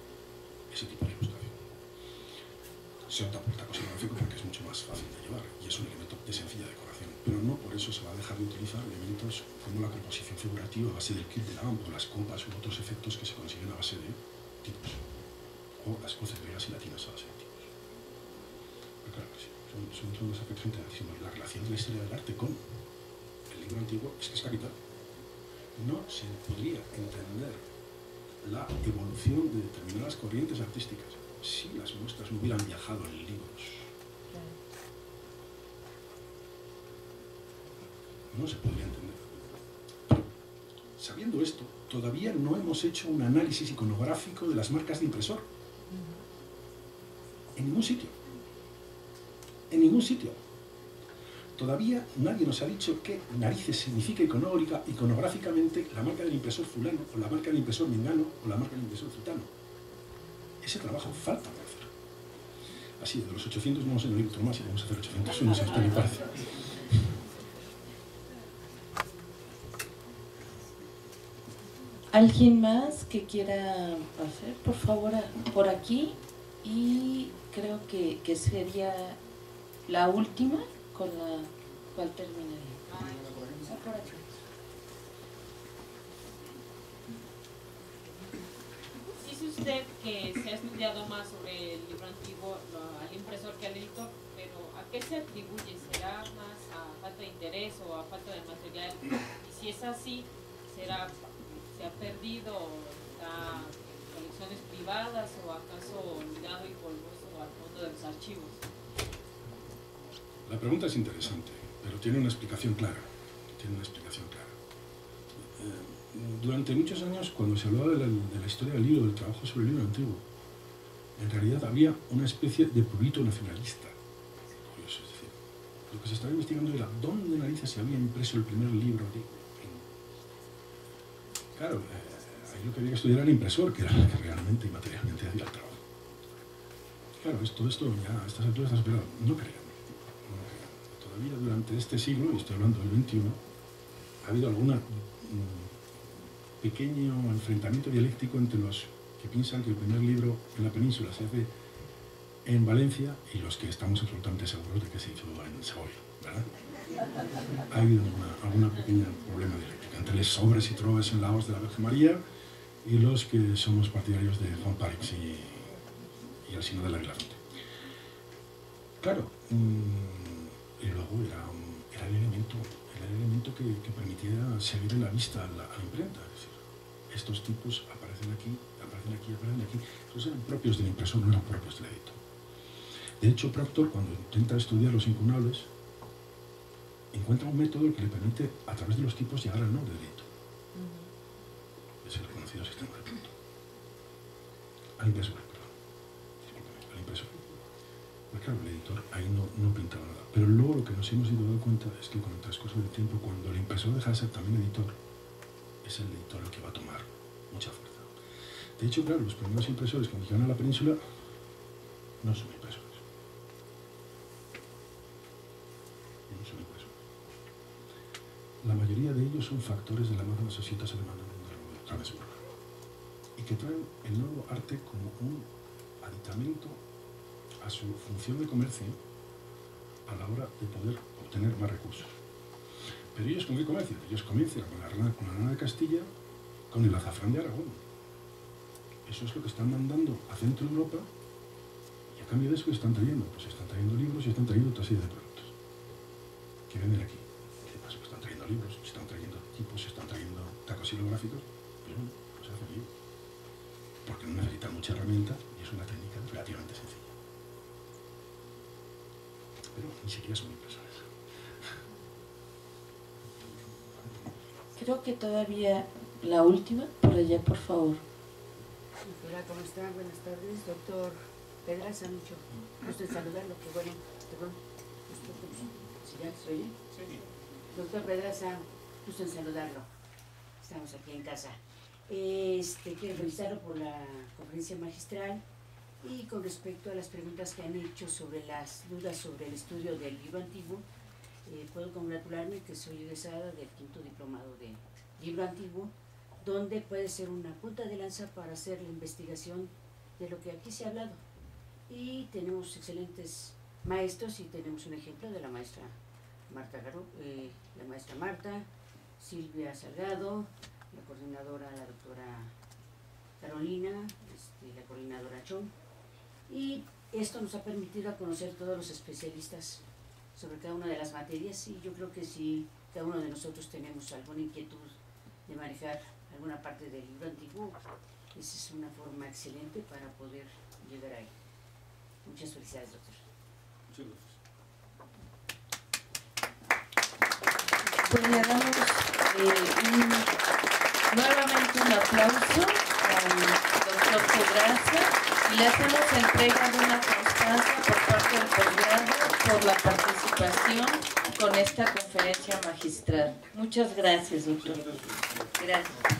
ese tipo de ilustración. Se opta por taco xilográfico porque es mucho más fácil de llevar y es un elemento de sencilla decoración, pero no por eso se va a dejar de utilizar elementos como la composición figurativa a base del kit de lamp o las compas u otros efectos que se consiguen a base de tipos, o las cruces griegas y latinas a base de tipos. Pero claro que sí, son dos efectos interesantísimos. La relación de la historia del arte con el libro antiguo es que es capital. No se podría entender la evolución de determinadas corrientes artísticas si las muestras no hubieran viajado en libros. No se podría entender. Pero, sabiendo esto, todavía no hemos hecho un análisis iconográfico de las marcas de impresor. En ningún sitio. En ningún sitio. Todavía nadie nos ha dicho qué narices significa iconográficamente la marca del impresor fulano, o la marca del impresor mengano, o la marca del impresor zutano. Ese trabajo falta por hacer. Así, de los 800 vamos a añadir otro más y vamos a hacer 801, si a usted le parece. ¿Alguien más que quiera hacer? Por favor, por aquí. Y creo que sería la última con la cual terminaría. Por aquí. Dice usted que se ha estudiado más sobre el libro antiguo, al impresor que al editor, pero ¿a qué se atribuye? ¿Será más a falta de interés o a falta de material? Y si es así, ¿se ha perdido o está en colecciones privadas o acaso olvidado y polvoso al fondo de los archivos? La pregunta es interesante, pero tiene una explicación clara. Durante muchos años, cuando se hablaba de la historia del libro, del trabajo sobre el libro antiguo, en realidad había una especie de prurito nacionalista. Curioso, es decir, lo que se estaba investigando era dónde narices se había impreso el primer libro antiguo. Claro, ahí lo que había que estudiar era el impresor, que era el que realmente y materialmente hacía el trabajo. Claro, todo esto ya a estas alturas está superado. No crean. Todavía durante este siglo, y estoy hablando del XXI, ha habido algún pequeño enfrentamiento dialéctico entre los que piensan que el primer libro en la península se hace en Valencia y los que estamos absolutamente seguros de que se hizo en Segovia, ¿verdad? Ha habido alguna pequeña problema dialéctica entre los sobres y trobes en Laos de la Virgen María y los que somos partidarios de Juan Parix y el Sino de la Glafonte. Claro, y luego era el elemento que permitía seguir en la vista a la imprenta. Es decir, estos tipos aparecen aquí, aparecen aquí. Esos eran propios del impresor, no eran propios del editor. De hecho, Proctor, cuando intenta estudiar los incumnables, encuentra un método que le permite, a través de los tipos, llegar al nombre del editor. Es el conocido sistema de Proctor. Al impresor, perdón. Discúlpeme, al impresor. Pues claro, el editor ahí no pintaba nada. Pero luego lo que nos hemos ido dando cuenta es que con el transcurso del tiempo, cuando el impresor deja de ser también editor, es el editor el que va a tomar mucha fuerza. De hecho, claro, los primeros impresores cuando llegan a la península no son impresores. No son impresores. La mayoría de ellos son factores de la Magna Societas Alemana de Ravensburg y que traen el nuevo arte como un aditamento a su función de comercio a la hora de poder obtener más recursos. Pero ellos ¿con qué comercian? Ellos comercian con la lana de Castilla, con el azafrán de Aragón. Eso es lo que están mandando a Centro Europa y a cambio de eso que están trayendo. Pues están trayendo libros y están trayendo otra serie de productos que venden aquí. ¿Qué pasa? Pues están trayendo libros, están trayendo equipos, están trayendo tacos silográficos. Pues bueno, pues hacen libros. Porque no necesitan mucha herramienta y es una técnica relativamente sencilla. Pero ni siquiera son impresores. Creo que todavía la última, por allá, por favor. Hola, ¿cómo está? Buenas tardes, doctor Pedraza, mucho gusto en saludarlo, que bueno, perdón, ¿sí ya se oye? Sí. Doctor Pedraza, gusto en saludarlo, estamos aquí en casa. Quiero felicitarlo por la conferencia magistral y con respecto a las preguntas que han hecho sobre las dudas sobre el estudio del libro antiguo, puedo congratularme que soy egresada del 5º diplomado de libro antiguo, donde puede ser una punta de lanza para hacer la investigación de lo que aquí se ha hablado. Y tenemos excelentes maestros y tenemos un ejemplo de la maestra Marta, Silvia Salgado, la coordinadora, la doctora Carolina, la coordinadora Chong. Y esto nos ha permitido conocer todos los especialistas sobre cada una de las materias y yo creo que si cada uno de nosotros tenemos alguna inquietud de manejar alguna parte del libro antiguo, esa es una forma excelente para poder llegar ahí. Muchas felicidades, doctor. Muchas gracias. Pues le damos nuevamente un aplauso al doctor Pedraza y le hacemos entrega de una constancia por parte del posgrado por la participación con esta conferencia magistral. Muchas gracias, doctor. Gracias.